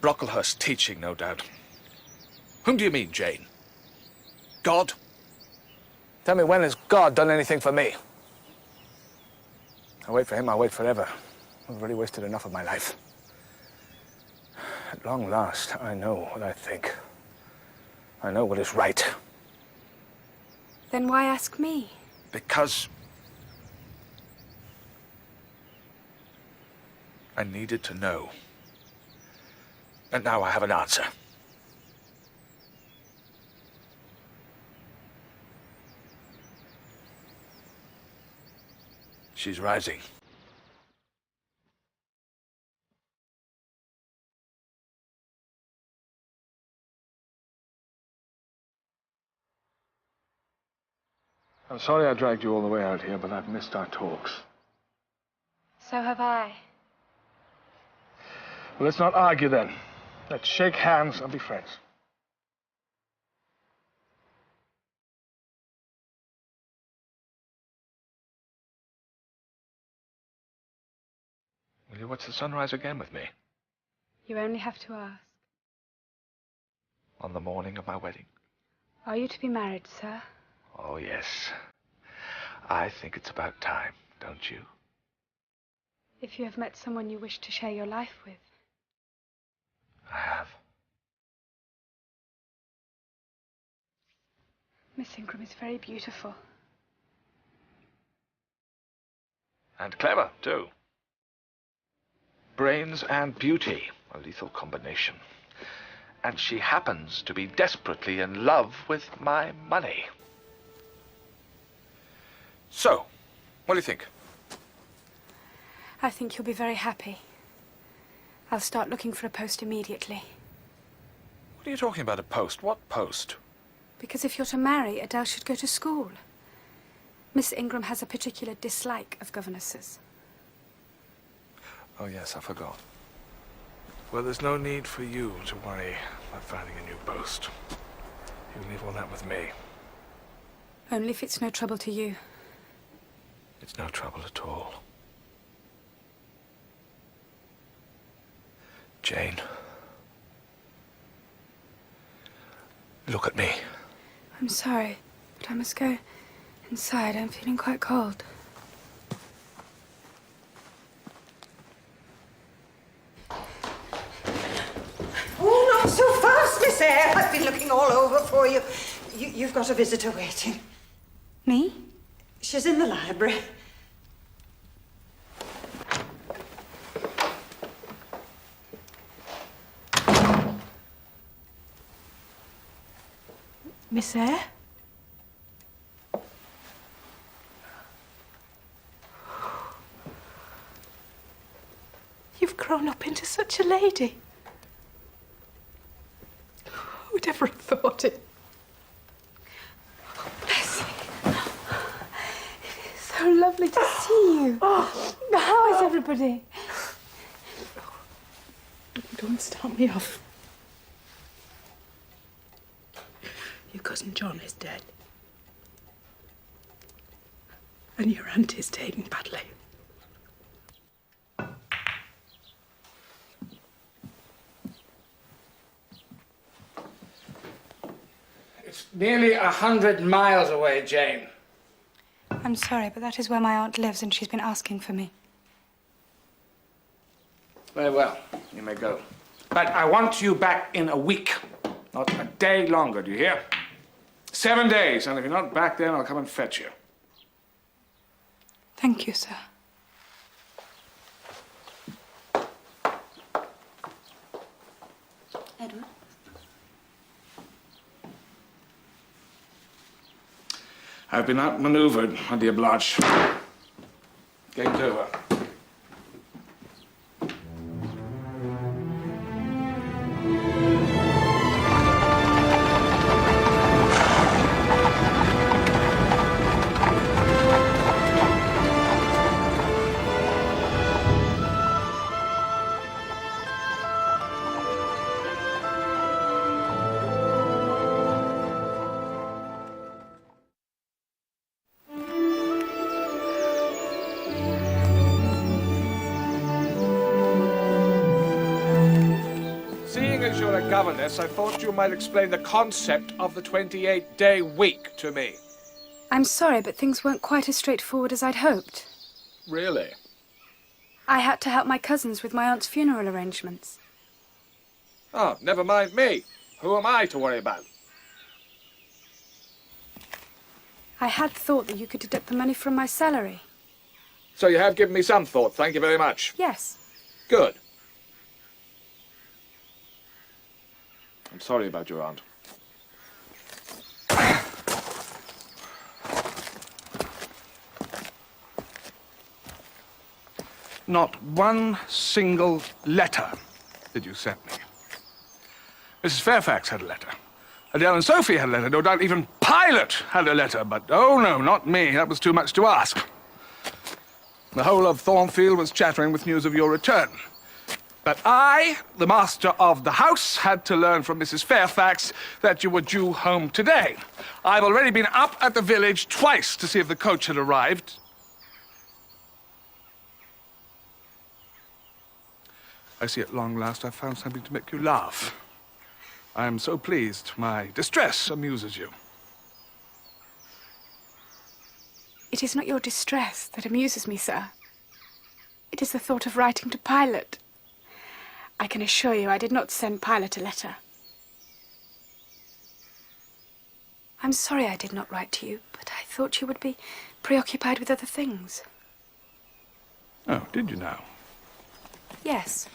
Brocklehurst teaching, no doubt. Whom do you mean, Jane? God? Tell me, when has God done anything for me? I wait for him, I'll wait forever. I've already wasted enough of my life. At long last, I know what I think. I know what is right. Then why ask me? Because I needed to know. And now I have an answer. She's rising. I'm sorry I dragged you all the way out here, but I've missed our talks. So have I. Well, let's not argue then. Let's shake hands and be friends. Will you watch the sunrise again with me? You only have to ask. On the morning of my wedding? Are you to be married, sir? Oh, yes. I think it's about time, don't you? If you have met someone you wish to share your life with. I have. Miss Ingram is very beautiful. And clever, too. Brains and beauty, a lethal combination. And she happens to be desperately in love with my money. So, what do you think? I think you'll be very happy. I'll start looking for a post immediately. What are you talking about, a post? What post? Because if you're to marry, Adele should go to school. Miss Ingram has a particular dislike of governesses. Oh, yes, I forgot. Well, there's no need for you to worry about finding a new post. You can leave all that with me. Only if it's no trouble to you. It's no trouble at all. Jane. Look at me. I'm sorry, but I must go inside. I'm feeling quite cold. Oh, not so fast, Miss Eyre. I've been looking all over for you. You've got a visitor waiting. Me? She's in the library. Miss Eyre? You've grown up into such a lady. Who'd ever have thought it? Bless you. It's so lovely to see you. How is everybody? Don't start me off. You've got cousin John is dead. And your aunt is taken badly. It's nearly 100 miles away, Jane. I'm sorry, but that is where my aunt lives, and she's been asking for me. Very well, you may go. But I want you back in a week, not a day longer, do you hear? 7 days, and if you're not back then, I'll come and fetch you. Thank you, sir. Edward? I've been outmaneuvered, my dear Blanche. Game's over. Seeing as you're a governess, I thought you might explain the concept of the 28-day week to me. I'm sorry, but things weren't quite as straightforward as I'd hoped. Really? I had to help my cousins with my aunt's funeral arrangements. Oh, never mind me. Who am I to worry about? I had thought that you could deduct the money from my salary. So you have given me some thought. Thank you very much. Yes. Good. I'm sorry about your aunt. Not one single letter did you send me. Mrs. Fairfax had a letter. Adele and Sophie had a letter. No doubt even Pilot had a letter. But, oh no, not me. That was too much to ask. The whole of Thornfield was chattering with news of your return. But I, the master of the house, had to learn from Mrs. Fairfax that you were due home today. I've already been up at the village twice to see if the coach had arrived. I see at long last I've found something to make you laugh. I am so pleased my distress amuses you. It is not your distress that amuses me, sir. It is the thought of writing to Pilot. I can assure you I did not send Pilot a letter. I'm sorry I did not write to you, but I thought you would be preoccupied with other things. Oh, did you now? Yes.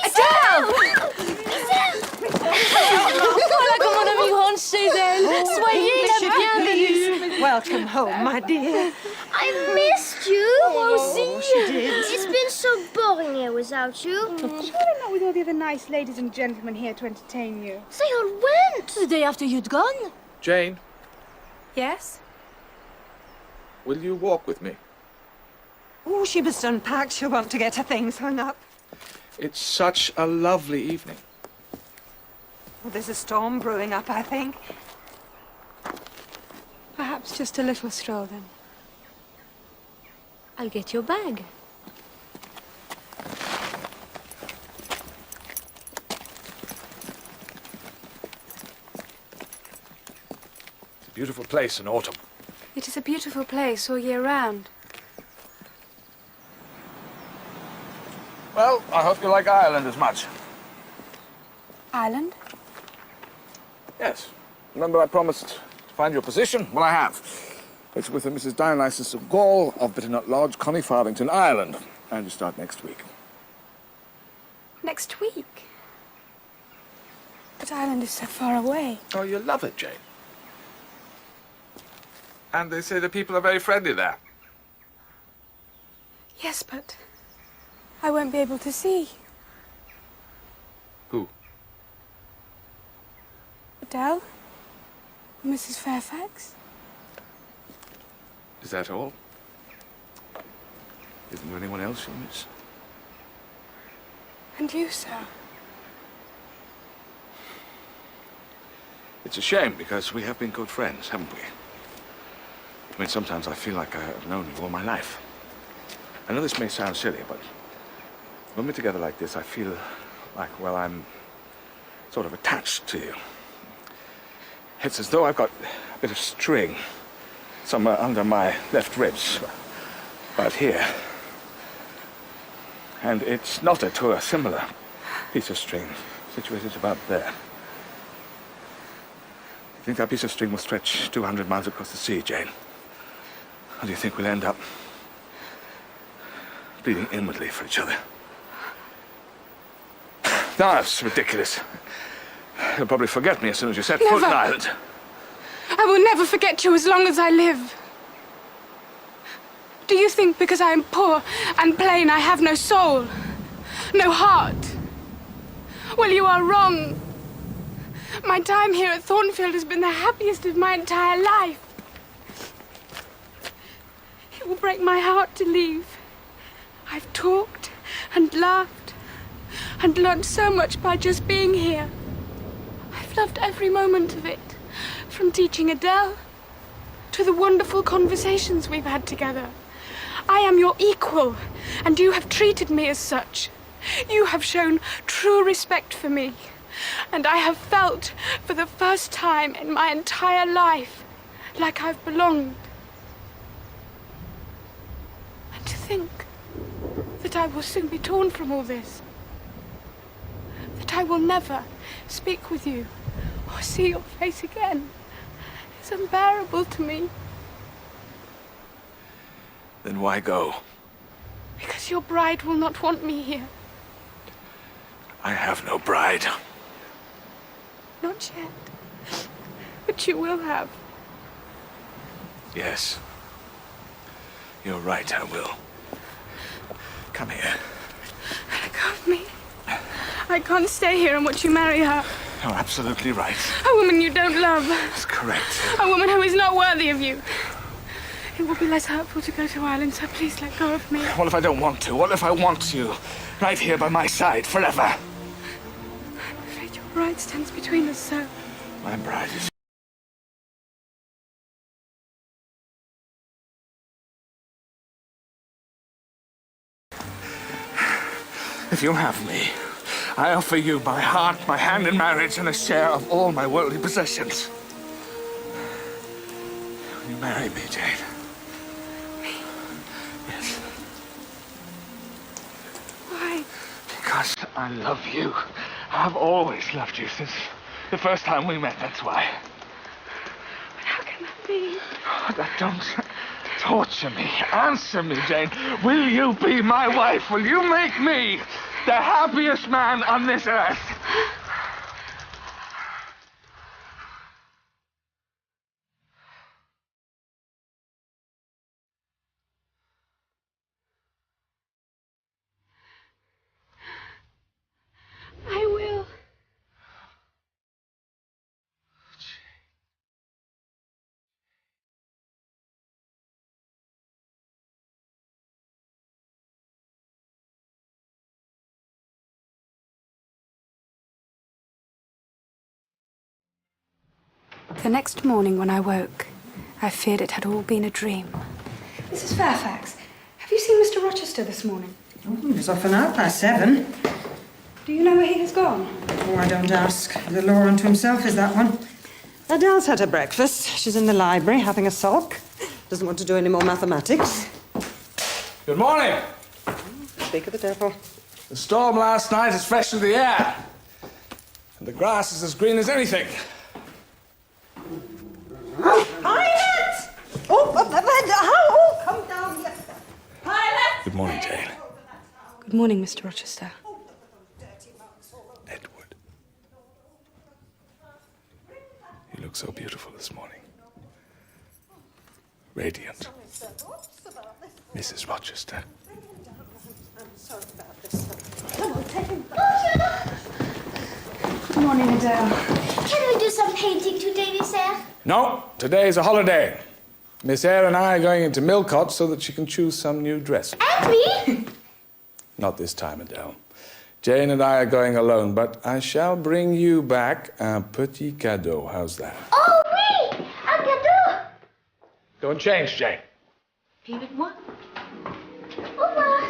Adele! Voilà comment on a mis grande chez elle. Soyez la bienvenue. Welcome home, my dear. I missed you. Oh, she did. It's been so boring here without you. Surely not with all the other nice ladies and gentlemen here to entertain you. They all went. The day after you'd gone. Jane, Yes? will you walk with me? Oh, she must unpack. She'll want to get her things hung up. It's such a lovely evening. Well, there's a storm brewing up, I think. Perhaps just a little stroll, then. I'll get your bag. It's a beautiful place in autumn. It is a beautiful place all year round. Well, I hope you like Ireland as much. Ireland? Yes. Remember I promised to find you a position? Well, I have. It's with the Mrs. Dionysus of Gaul of Bitternut Lodge, Connie Farthington, Ireland. And you start next week. Next week? But Ireland is so far away. Oh, you love it, Jane. And they say the people are very friendly there. Yes, but I won't be able to see. Who? Adele? Mrs. Fairfax? Is that all? Isn't there anyone else you miss? And you, sir? It's a shame, because we have been good friends, haven't we? I mean, sometimes I feel like I have known you all my life. I know this may sound silly, but when we're together like this, I feel like, well, I'm sort of attached to you. It's as though I've got a bit of string somewhere under my left ribs, right here. And it's knotted to a similar piece of string situated about there. Do you think that piece of string will stretch 200 miles across the sea, Jane? Or do you think we'll end up bleeding inwardly for each other? No, that's ridiculous. You'll probably forget me as soon as you set foot in Ireland. I will never forget you as long as I live. Do you think because I am poor and plain I have no soul, no heart? Well, you are wrong. My time here at Thornfield has been the happiest of my entire life. It will break my heart to leave. I've talked and laughed and learned so much by just being here. I've loved every moment of it, from teaching Adele to the wonderful conversations we've had together. I am your equal, and you have treated me as such. You have shown true respect for me, and I have felt for the first time in my entire life like I've belonged. And to think that I will soon be torn from all this, that I will never speak with you or see your face again, is unbearable to me. Then why go? Because your bride will not want me here. I have no bride. Not yet. But you will have. Yes. You're right, I will. Come here. Let go of me. I can't stay here and watch you marry her. You're absolutely right. A woman you don't love. That's correct. A woman who is not worthy of you. It will be less hurtful to go to Ireland, so please let go of me. What if I don't want to? What if I want you? Right here by my side, forever. I'm afraid your bride stands between us, so... My bride is... If you'll have me, I offer you my heart, my hand in marriage, and a share of all my worldly possessions. Will you marry me, Jane? Yes. Why? Because I love you. I've always loved you since the first time we met, that's why. But how can that be? Oh, that don't torture me. Answer me, Jane. Will you be my wife? Will you make me the happiest man on this earth? I will. The next morning when I woke, I feared it had all been a dream. Mrs. Fairfax, have you seen Mr. Rochester this morning? Oh, he was off and out by 7. Do you know where he has gone? Oh, I don't ask. The law unto himself is that one. Adele's had her breakfast. She's in the library having a sulk. Doesn't want to do any more mathematics. Good morning. Speak of the devil. The storm last night has freshened the air. And the grass is as green as anything. Pilot! Oh, come down here. Pilot! Good morning, Jane. Good morning, Mr. Rochester. Edward. You look so beautiful this morning. Radiant. Mrs. Rochester. I'm sorry about this. Come on, take him. Good morning, Adele. Can we do some painting today, Miss Eyre? No, today is a holiday. Miss Eyre and I are going into Millcote so that she can choose some new dress. And me? Not this time, Adele. Jane and I are going alone, but I shall bring you back un petit cadeau. How's that? Oh, oui! Un cadeau! Go and change, Jane. Puis avec moi. Au revoir.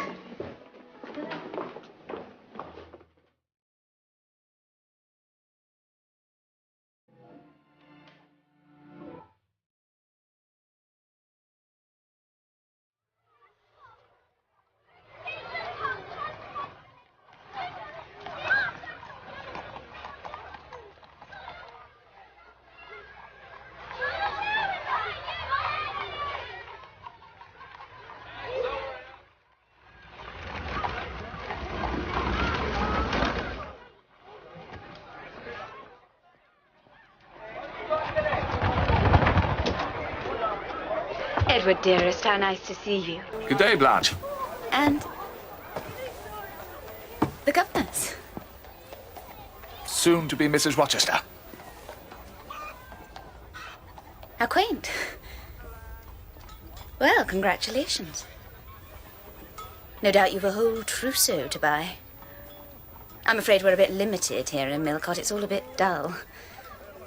Edward, dearest, how nice to see you. Good day, Blanche. And the governess. Soon to be Mrs. Rochester. How quaint. Well, congratulations. No doubt you've a whole trousseau to buy. I'm afraid we're a bit limited here in Millcote. It's all a bit dull.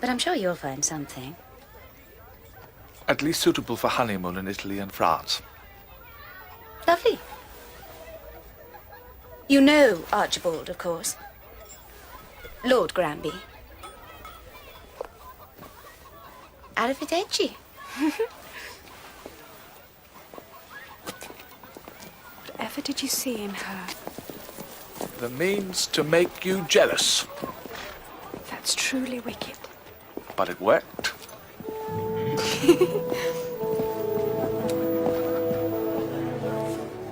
But I'm sure you'll find something. At least suitable for honeymoon in Italy and France. Lovely. You know Archibald, of course. Lord Granby. Arrivederci. Whatever did you see in her? The means to make you jealous. That's truly wicked. But it worked.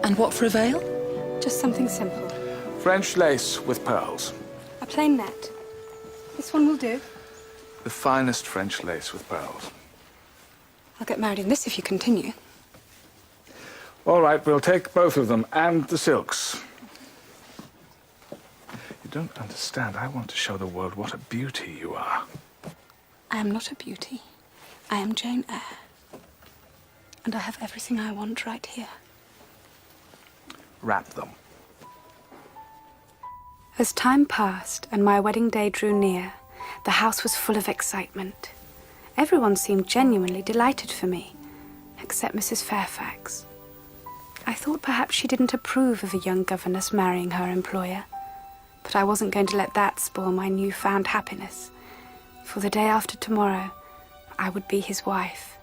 And what for a veil? Just something simple. French lace with pearls. A plain net. This one will do. The finest French lace with pearls. I'll get married in this if you continue. All right, we'll take both of them and the silks. You don't understand. I want to show the world what a beauty you are. I am not a beauty. I am Jane Eyre. And I have everything I want right here. Wrap them. As time passed and my wedding day drew near, the house was full of excitement. Everyone seemed genuinely delighted for me, except Mrs. Fairfax. I thought perhaps she didn't approve of a young governess marrying her employer, but I wasn't going to let that spoil my newfound happiness, for the day after tomorrow, I would be his wife.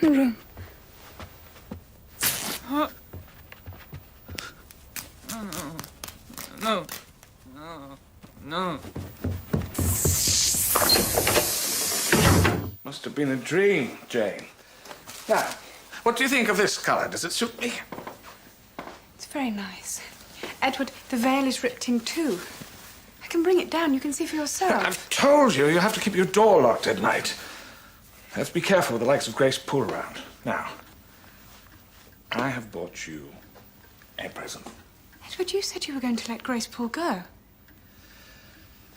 In the room. No. No. Must have been a dream, Jane. Now, what do you think of this color? Does it suit me? It's very nice. Edward, the veil is ripped in two. I can bring it down. You can see for yourself. I've told you, you have to keep your door locked at night. You have to be careful with the likes of Grace Poole around. Now, I have bought you a present. Edward, you said you were going to let Grace Poole go.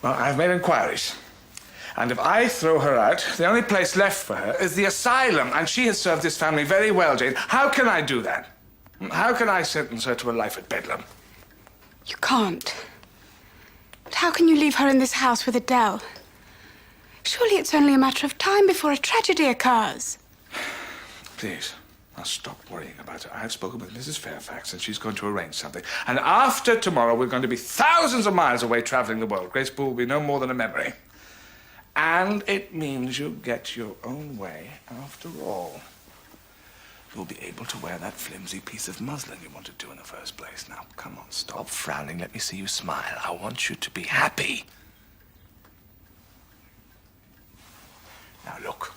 Well, I've made inquiries. And if I throw her out, the only place left for her is the asylum. And she has served this family very well, Jane. How can I do that? How can I sentence her to a life at Bedlam? You can't. But how can you leave her in this house with Adele? Surely it's only a matter of time before a tragedy occurs. Please, now stop worrying about her. I have spoken with Mrs. Fairfax, and she's going to arrange something. And after tomorrow, we're going to be thousands of miles away traveling the world. Grace Poole will be no more than a memory. And it means you get your own way after all. You'll be able to wear that flimsy piece of muslin you wanted to in the first place. Now, come on, stop frowning. Let me see you smile. I want you to be happy. Now, look.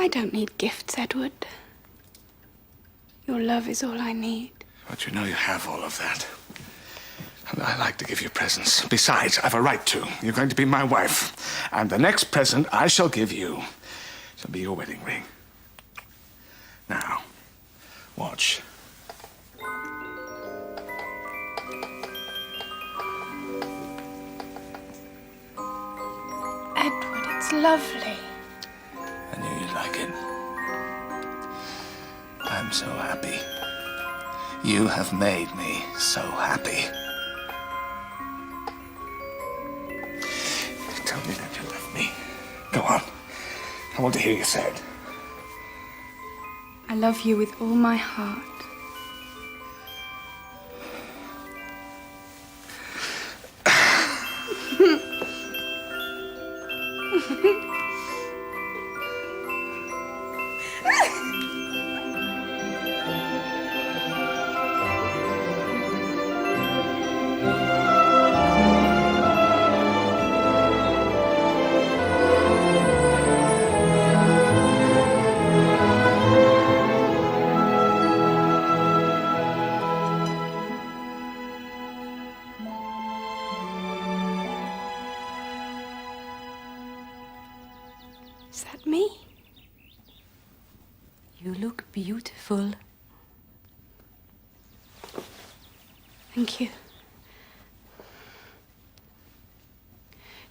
I don't need gifts, Edward. Your love is all I need. But you know you have all of that. And I like to give you presents. Besides, I have a right to. You're going to be my wife. And the next present I shall give you shall be your wedding ring. Now, watch. Edward, it's lovely. I knew you'd like it. I'm so happy. You have made me so happy. Tell me that you love me. Go on. I want to hear you say it. I love you with all my heart. Is that me? You look beautiful. Thank you.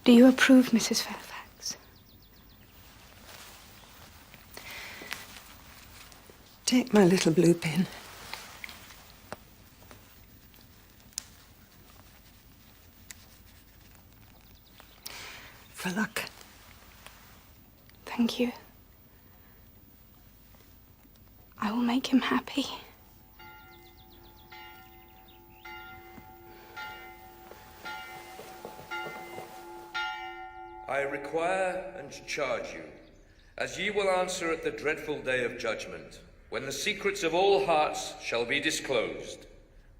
Do you approve, Mrs. Fairfax? Take my little blue pin. For luck. Thank you. I will make him happy. I require and charge you, as ye will answer at the dreadful day of judgment, when the secrets of all hearts shall be disclosed,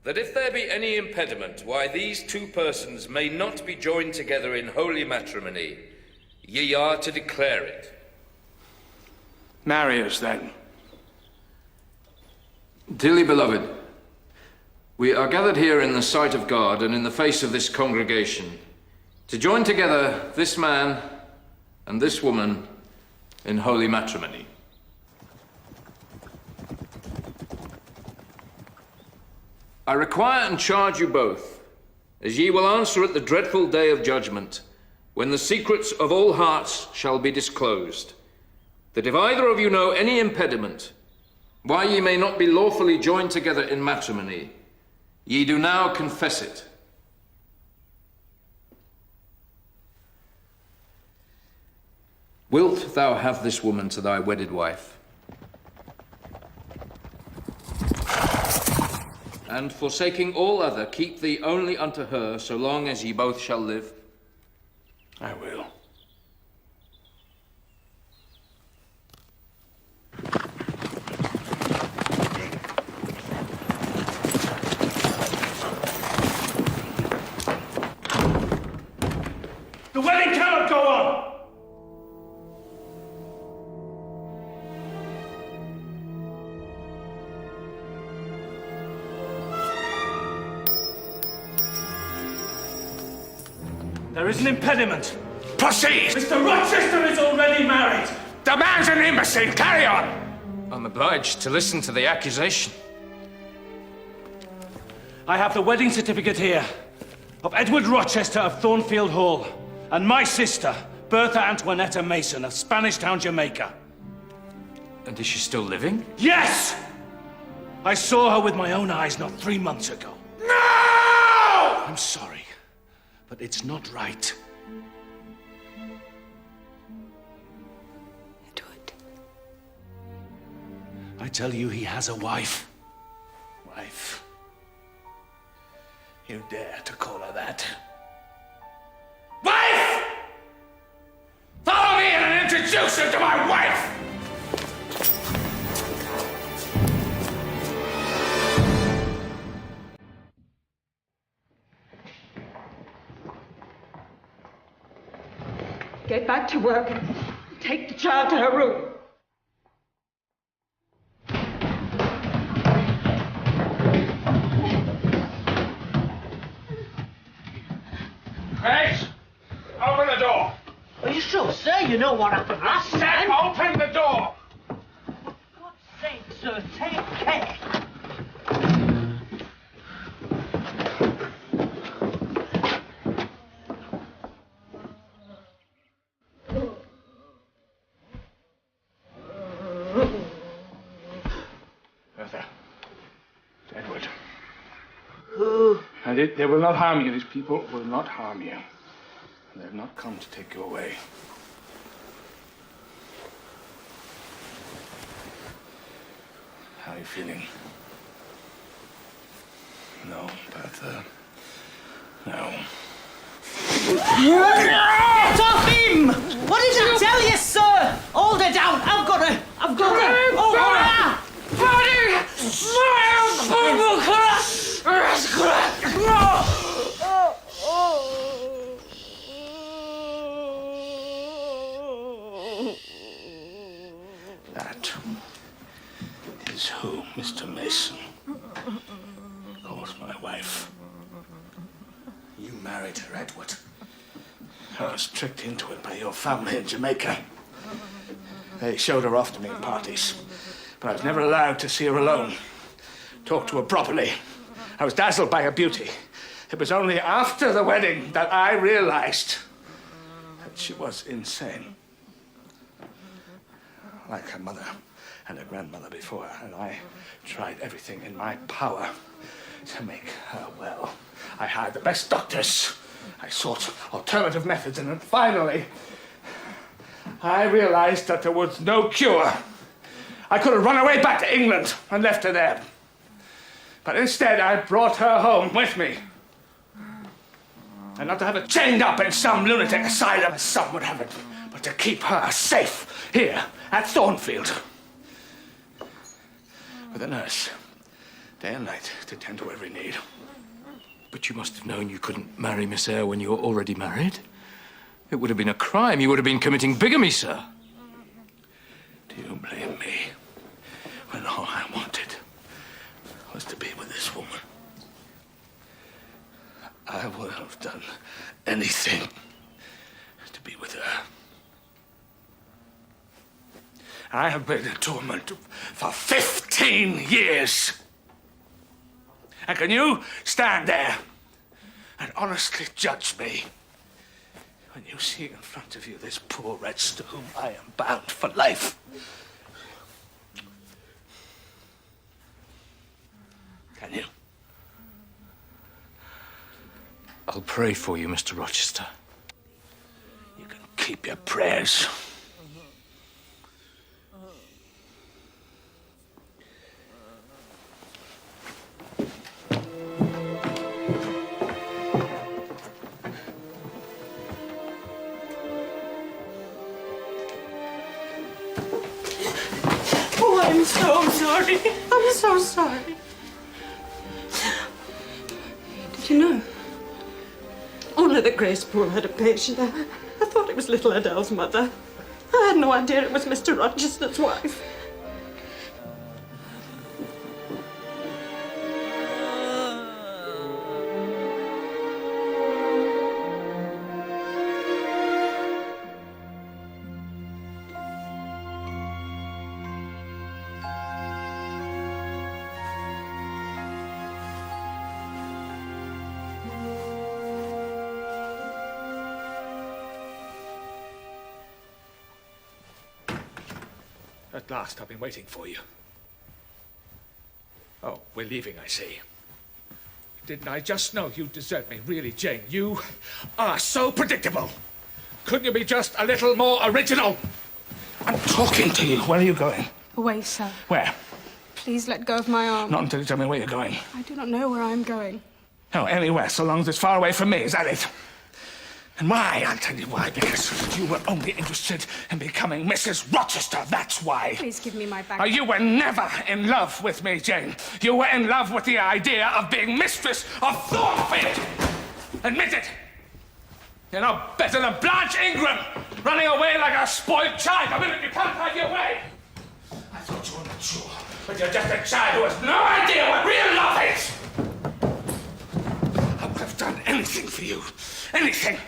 that if there be any impediment why these two persons may not be joined together in holy matrimony, ye are to declare it. Marry us, then. Dearly beloved, we are gathered here in the sight of God and in the face of this congregation to join together this man and this woman in holy matrimony. I require and charge you both, as ye will answer at the dreadful day of judgment, when the secrets of all hearts shall be disclosed, that if either of you know any impediment, why ye may not be lawfully joined together in matrimony, ye do now confess it. Wilt thou have this woman to thy wedded wife? And forsaking all other, keep thee only unto her, so long as ye both shall live? I will. The wedding cannot go on! There is an impediment. Proceed! Mr. Rochester is already married! The man's an imbecile! Carry on! I'm obliged to listen to the accusation. I have the wedding certificate here of Edward Rochester of Thornfield Hall and my sister, Bertha Antoinetta Mason of Spanish Town, Jamaica. And is she still living? Yes! I saw her with my own eyes not 3 months ago. No! I'm sorry, but it's not right. Edward. I tell you, he has a wife. Wife. You dare to call her that? Wife! Follow me in and introduce her to my wife! Get back to work and take the child to her room. You know what happened last time? Open the door! God's sake, sir, take care. Bertha. Edward. And they will not harm you. These people will not harm you. They have not come to take you away. How are you feeling? No, Bertha. No. Stop him! What did I tell you, sir? Hold her down. I've got her. Oh, That is who Mr. Mason calls my wife. You married her, Edward. I was tricked into it by your family in Jamaica. They showed her off to me in parties, but I was never allowed to see her alone, talk to her properly. I was dazzled by her beauty. It was only after the wedding that I realized that she was insane. Like her mother and her grandmother before her, and I tried everything in my power to make her well. I hired the best doctors. I sought alternative methods, and then finally, I realized that there was no cure. I could have run away back to England and left her there. But instead, I brought her home with me. And not to have her chained up in some lunatic asylum as some would have it, but to keep her safe here at Thornfield. With a nurse, day and night, to tend to every need. But you must have known you couldn't marry Miss Eyre when you were already married. It would have been a crime. You would have been committing bigamy, sir. Do you blame me when all I wanted was to be with this woman? I would have done anything to be with her. I have been in torment for 15 years. And can you stand there and honestly judge me when you see in front of you this poor wretch to whom I am bound for life? Can you? I'll pray for you, Mr. Rochester. You can keep your prayers. Oh, I'm so sorry. I'm so sorry. Did you know? Only that Grace Poole had a patient. I thought it was little Adele's mother. I had no idea it was Mr. Rochester's wife. At last, I've been waiting for you. Oh, we're leaving, I see. Didn't I just know you'd desert me? Really, Jane, you are so predictable. Couldn't you be just a little more original? I'm talking to you. Where are you going? Away, sir. Where? Please let go of my arm. Not until you tell me where you're going. I do not know where I'm going. No, anywhere, so long as it's far away from me. Is that it? And why? I'll tell you why. Because you were only interested in becoming Mrs. Rochester. That's why. Please give me my bag. Oh, you were never in love with me, Jane. You were in love with the idea of being mistress of Thornfield. Admit it. You're no better than Blanche Ingram, running away like a spoiled child. The minute you can't have your way. I thought you were mature, but you're just a child who has no idea what real love is. I would have done anything for you. Anything.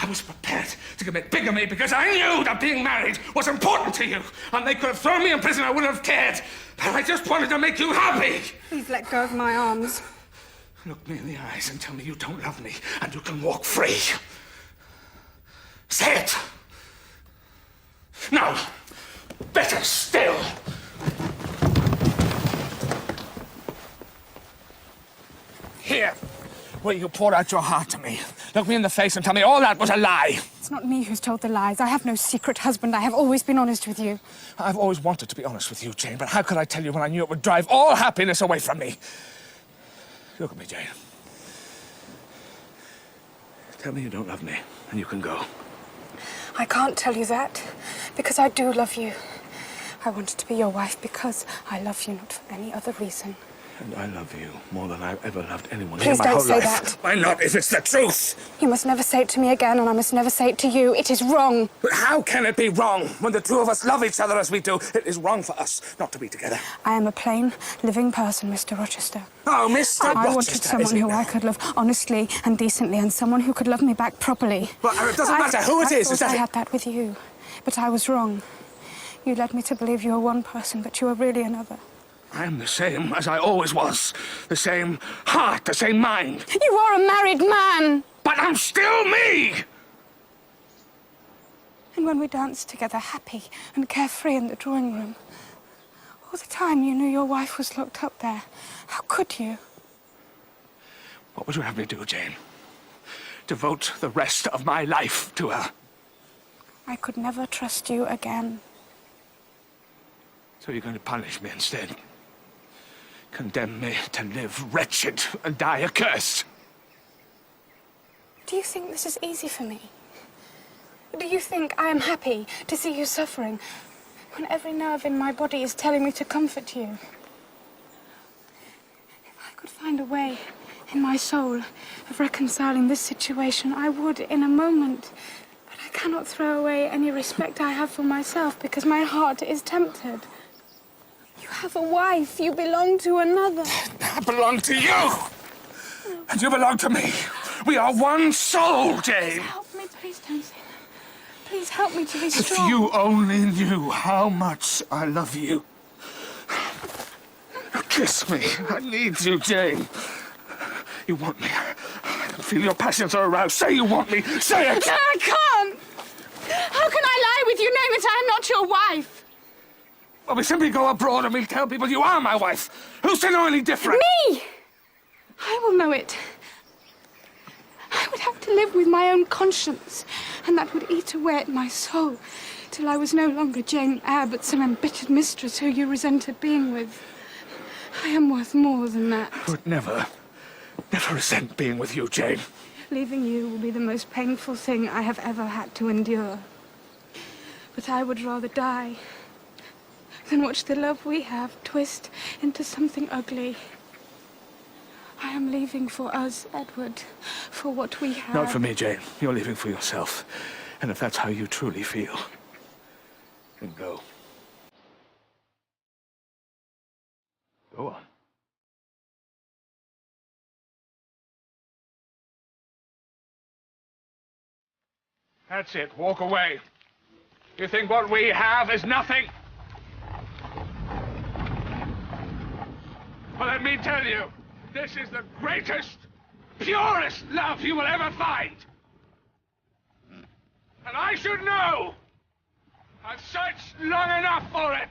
I was prepared to commit bigamy because I knew that being married was important to you. And they could have thrown me in prison, I wouldn't have cared. But I just wanted to make you happy. Please let go of my arms. Look me in the eyes and tell me you don't love me and you can walk free. Say it. No. Better still. Here, where you poured out your heart to me. Look me in the face and tell me all that was a lie. It's not me who's told the lies. I have no secret husband. I have always been honest with you. I've always wanted to be honest with you, Jane, but how could I tell you when I knew it would drive all happiness away from me? Look at me, Jane. Tell me you don't love me, and you can go. I can't tell you that, because I do love you. I wanted to be your wife because I love you, not for any other reason. And I love you more than I've ever loved anyone Please in my don't whole say life. that. Why not, if it's the truth? You must never say it to me again, and I must never say it to you. It is wrong. But how can it be wrong when the two of us love each other as we do? It is wrong for us not to be together. I am a plain, living person, Mr. Rochester. Oh, Mr. I Rochester, wanted someone is it who now? I could love honestly and decently, and someone who could love me back properly. Well, it doesn't matter who it is. I thought I had that with you, but I was wrong. You led me to believe you were one person, but you were really another. I am the same as I always was. The same heart, the same mind. You are a married man! But I'm still me! And when we danced together, happy and carefree in the drawing room, all the time you knew your wife was locked up there. How could you? What would you have me do, Jane? Devote the rest of my life to her? I could never trust you again. So you're going to punish me instead? Condemn me to live wretched and die accursed? Do you think this is easy for me? Do you think I am happy to see you suffering when every nerve in my body is telling me to comfort you? If I could find a way in my soul of reconciling this situation, I would in a moment. But I cannot throw away any respect I have for myself because my heart is tempted. You have a wife. You belong to another. I belong to you! And you belong to me. We are one soul, Jane. Help me, please don't say that. Please help me to be If strong. you only knew how much I love you. Now kiss me. I need you, Jane. You want me. I can feel your passions are aroused. Say you want me. Say it! I can't! How can I lie with you knowing that I am not your wife? Well, we simply go abroad and we'll tell people you are my wife. Who's to know any different? Me! I will know it. I would have to live with my own conscience, and that would eat away at my soul till I was no longer Jane Eyre, but some embittered mistress who you resented being with. I am worth more than that. I would never resent being with you, Jane. Leaving you will be the most painful thing I have ever had to endure. But I would rather die than watch the love we have twist into something ugly. I am leaving for us, Edward, for what we have. Not for me, Jane. You're leaving for yourself. And if that's how you truly feel, then go. Go on. That's it. Walk away. You think what we have is nothing? Well, let me tell you, this is the greatest, purest love you will ever find. And I should know. I've searched long enough for it.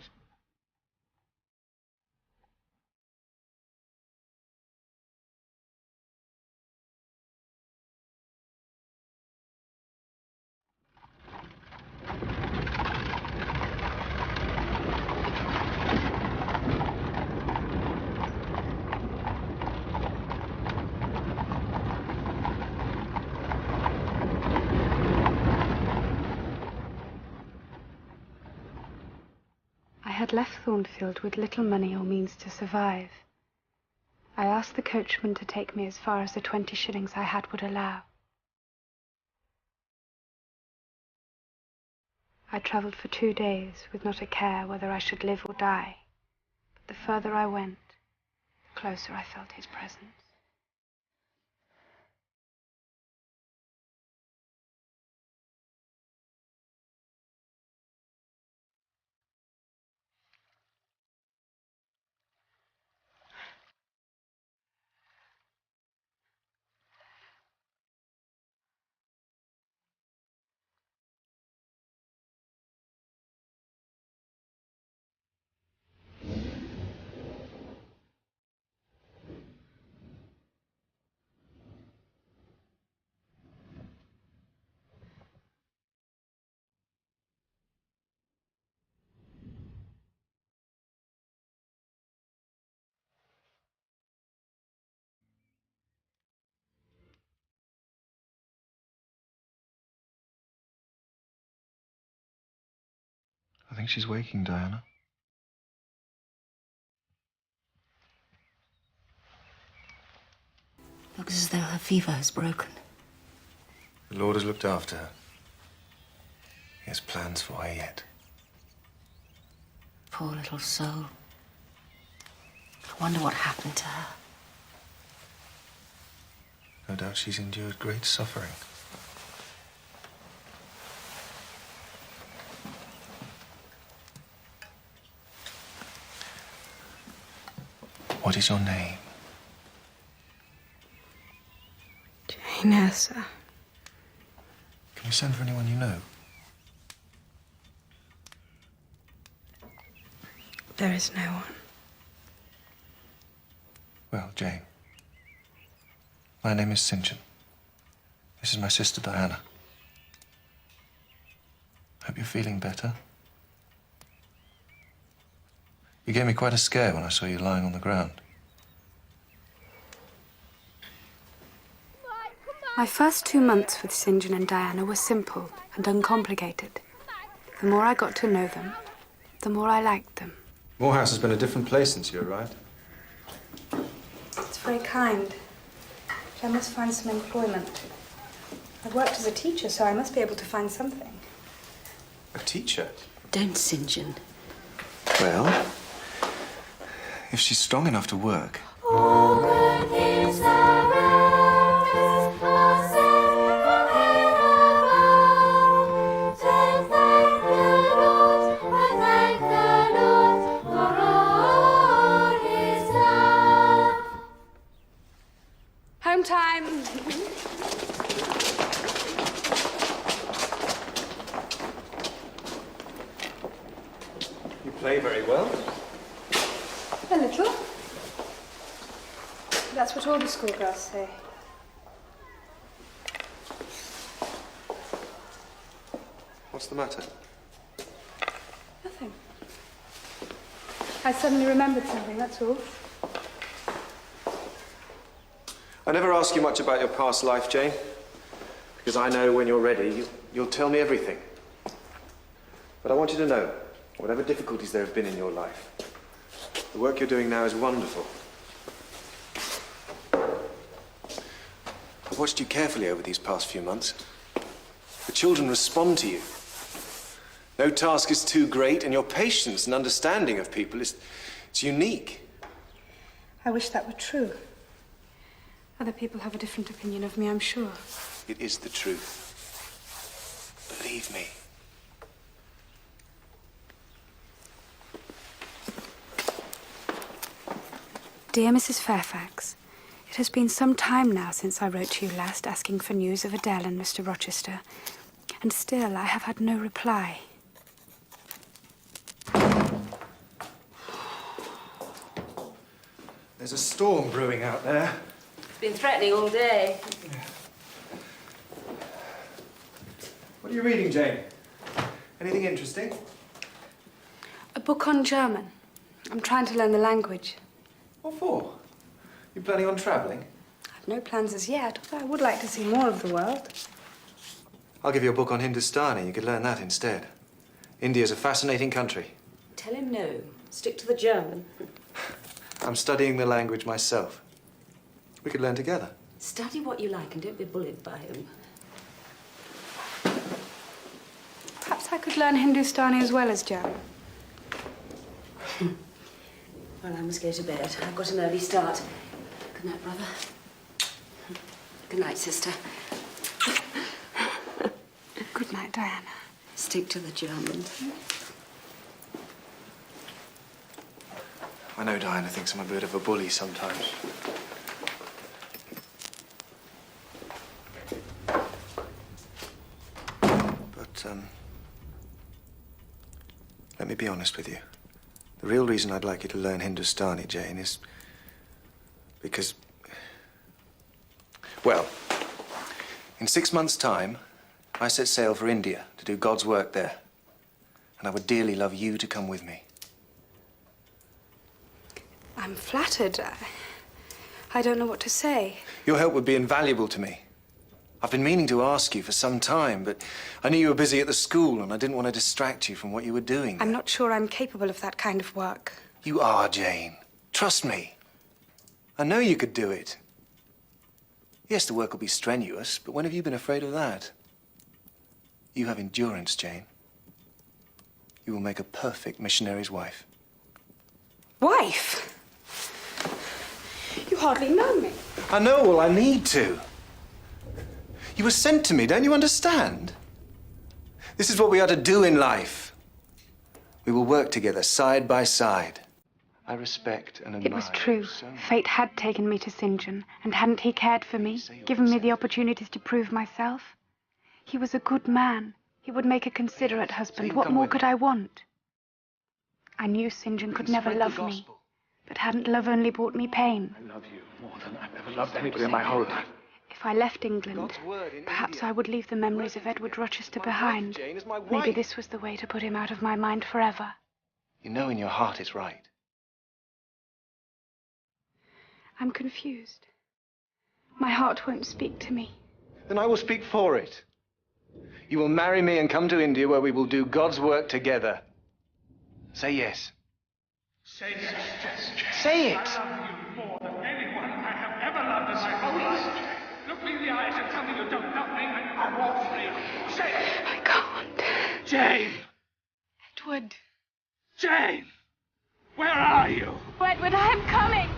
I had left Thornfield with little money or means to survive. I asked the coachman to take me as far as the 20 shillings I had would allow. I travelled for 2 days with not a care whether I should live or die. But the further I went, the closer I felt his presence. think she's waking, Diana? Looks as though her fever has broken. The Lord has looked after her. He has plans for her yet. Poor little soul. I wonder what happened to her. No doubt she's endured great suffering. What is your name? Jane Eyre, sir. Can you send for anyone you know? There is no one. Well, Jane. My name is St. John. This is my sister, Diana. Hope you're feeling better. You gave me quite a scare when I saw you lying on the ground. My first 2 months with St. John and Diana were simple and uncomplicated. The more I got to know them, the more I liked them. Morehouse has been a different place since you arrived. It's very kind. But I must find some employment. I've worked as a teacher, so I must be able to find something. A teacher? Don't, St. John. Well, if she's strong enough to work. Home time. You play very well. A little. That's what all the schoolgirls say. What's the matter? Nothing. I suddenly remembered something, that's all. I never ask you much about your past life, Jane, because I know when you're ready, you'll tell me everything. But I want you to know, whatever difficulties there have been in your life, the work you're doing now is wonderful. I've watched you carefully over these past few months. The children respond to you. No task is too great, and your patience and understanding of people is unique. I wish that were true. Other people have a different opinion of me, I'm sure. It is the truth. Believe me. Dear Mrs. Fairfax, it has been some time now since I wrote to you last asking for news of Adele and Mr. Rochester, and still I have had no reply. There's a storm brewing out there. It's been threatening all day. What are you reading, Jane? Anything interesting? A book on German. I'm trying to learn the language. What for? You planning on travelling? I've no plans as yet, although I would like to see more of the world. I'll give you a book on Hindustani. You could learn that instead. India's a fascinating country. Tell him no. Stick to the German. I'm studying the language myself. We could learn together. Study what you like and don't be bullied by him. Perhaps I could learn Hindustani as well as German. Well, I must go to bed. I've got an early start. Good night, brother. Good night, sister. Good night, Diana. Stick to the German. I know Diana thinks I'm a bit of a bully sometimes. But, let me be honest with you. The real reason I'd like you to learn Hindustani, Jane, is because, well, in 6 months' time, I set sail for India to do God's work there. And I would dearly love you to come with me. I'm flattered. I don't know what to say. Your help would be invaluable to me. I've been meaning to ask you for some time, but I knew you were busy at the school and I didn't want to distract you from what you were doing. I'm not sure I'm capable of that kind of work. You are, Jane. Trust me. I know you could do it. Yes, the work will be strenuous, but when have you been afraid of that? You have endurance, Jane. You will make a perfect missionary's wife. Wife? You hardly know me. I know, well, I need to. You were sent to me, don't you understand? This is what we are to do in life. We will work together, side by side. I respect and admire It was true. you so much. Fate had taken me to St. John, and hadn't he cared for me, given me the opportunities to prove myself? He was a good man. He would make a considerate husband. What more could I want? I knew St. John could never love me, but hadn't love only brought me pain? I love you more than I've ever loved anybody in my whole life. If I left England, perhaps I would leave the memories of Edward Rochester behind. Maybe this was the way to put him out of my mind forever. You know in your heart it's right. I'm confused. My heart won't speak to me. Then I will speak for it. You will marry me and come to India where we will do God's work together. Say yes. Say yes. Say it. I love you more than anyone I have ever loved in my whole life. Look me in the eyes and tell me you don't love me. I won't free. Say it. I can't. Jane! Edward. Jane! Where are you? Edward, I am coming.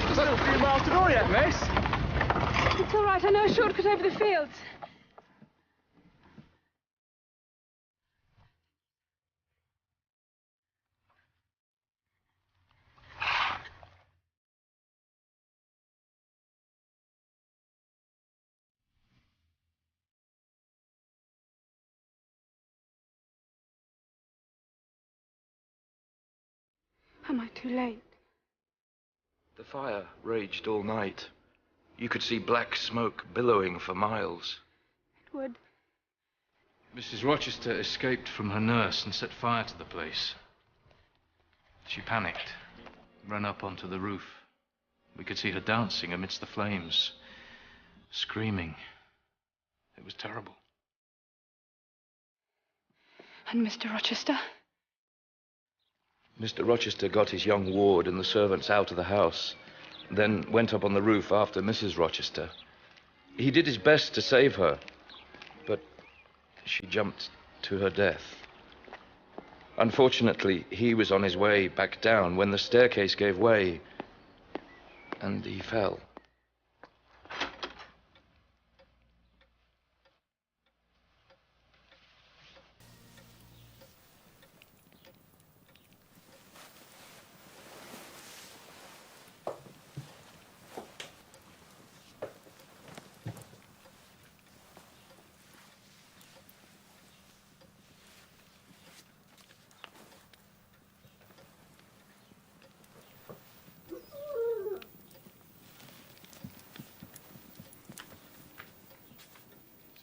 There's only a few miles to go yet, miss. It's all right. I know a shortcut over the fields. Am I too late? The fire raged all night. You could see black smoke billowing for miles. Edward. Mrs. Rochester escaped from her nurse and set fire to the place. She panicked, ran up onto the roof. We could see her dancing amidst the flames, screaming. It was terrible. And Mr. Rochester? Mr. Rochester got his young ward and the servants out of the house, then went up on the roof after Mrs. Rochester. He did his best to save her, but she jumped to her death. Unfortunately, he was on his way back down when the staircase gave way, and he fell.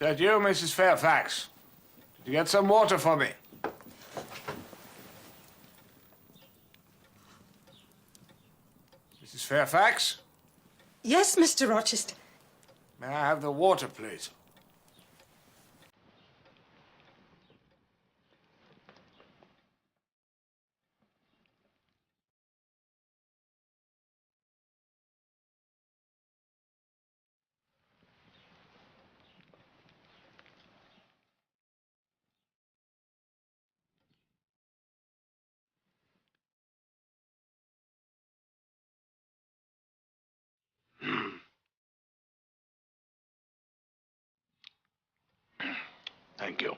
Is that you, Mrs. Fairfax? Did you get some water for me? Mrs. Fairfax? Yes, Mr. Rochester. May I have the water, please? Thank you.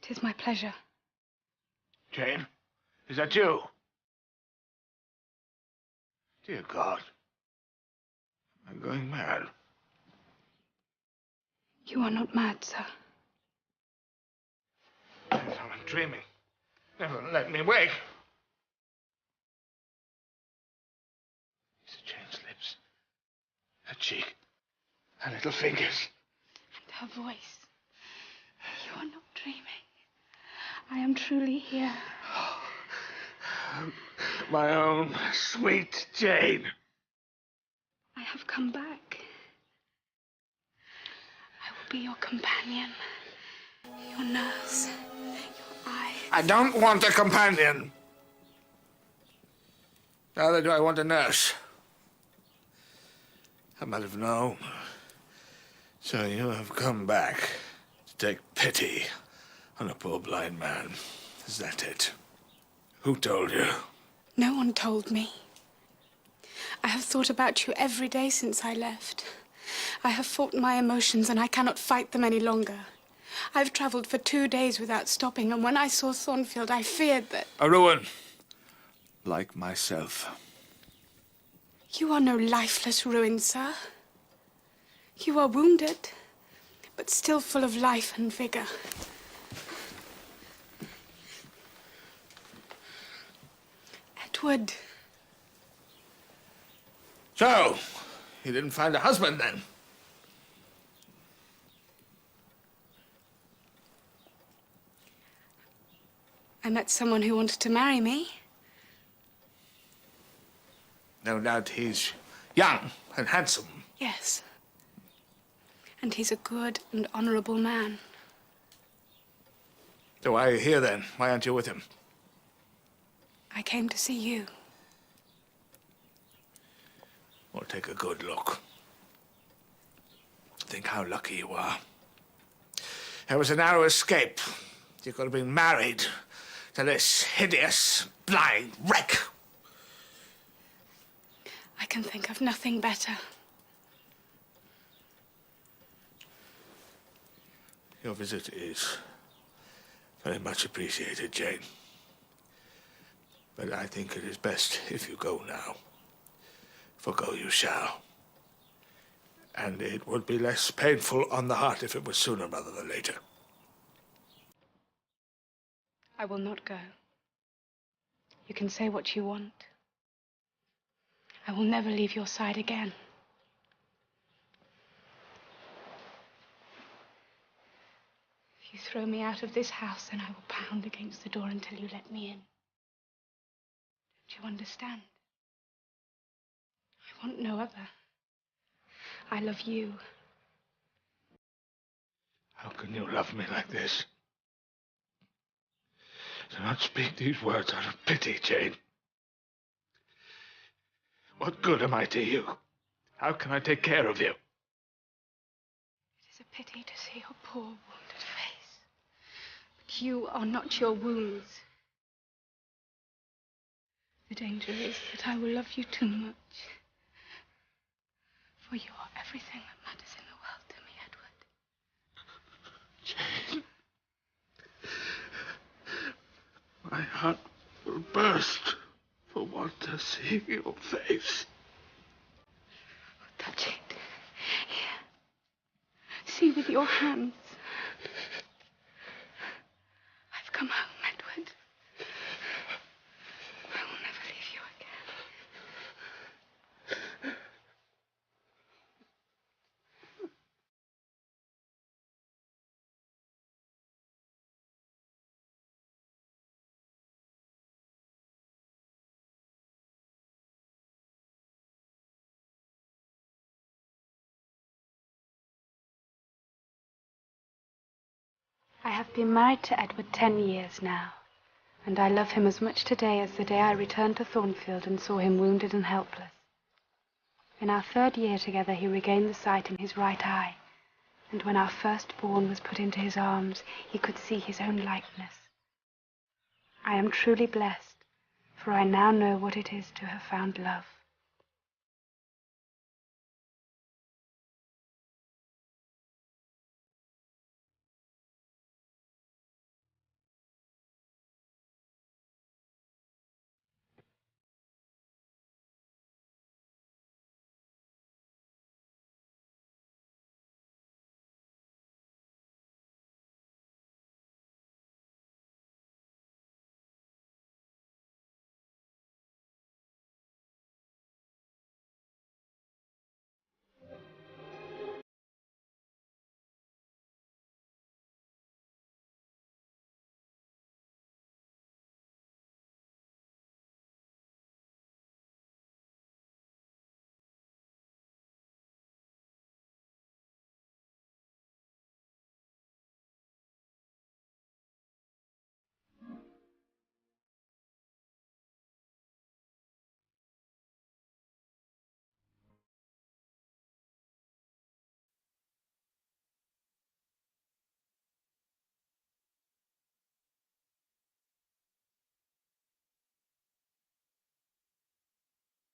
It is my pleasure. Jane, is that you? Dear God. I'm going mad. You are not mad, sir. I'm dreaming. Never let me wake. It's Jane's lips, her cheek, her little fingers. And her voice. You are not dreaming. I am truly here. My own sweet Jane. I have come back. I will be your companion, your nurse, your eye. I don't want a companion. Neither do I want a nurse. I might have known. So you have come back to take pity on a poor blind man. Is that it? Who told you? No one told me. I have thought about you every day since I left. I have fought my emotions and I cannot fight them any longer. I've travelled for 2 days without stopping, and when I saw Thornfield, I feared that... A ruin. Like myself. You are no lifeless ruin, sir. You are wounded, but still full of life and vigour. Edward. So, you didn't find a husband then? I met someone who wanted to marry me. No doubt he's young and handsome. Yes. And he's a good and honourable man. So why are you here then? Why aren't you with him? I came to see you. Well, take a good look. Think how lucky you are. There was a narrow escape. You could have been married to this hideous, blind wreck. I can think of nothing better. Your visit is very much appreciated, Jane. But I think it is best if you go now. For go you shall. And it would be less painful on the heart if it was sooner rather than later. I will not go. You can say what you want. I will never leave your side again. If you throw me out of this house, then I will pound against the door until you let me in. Don't you understand? I want no other. I love you. How can you love me like this? Do not speak these words out of pity, Jane. What good am I to you? How can I take care of you? It is a pity to see your poor wounded face. But you are not your wounds. The danger is that I will love you too much. For you are everything that matters in the world to me, Edward. Jane. My heart will burst for want to see your face. Touch it. Here. See with your hands. I've come home, Edward. I will never leave you again. I have been married to Edward 10 years now, and I love him as much today as the day I returned to Thornfield and saw him wounded and helpless. In our 3rd year together, he regained the sight in his right eye, and when our firstborn was put into his arms, he could see his own likeness. I am truly blessed, for I now know what it is to have found love.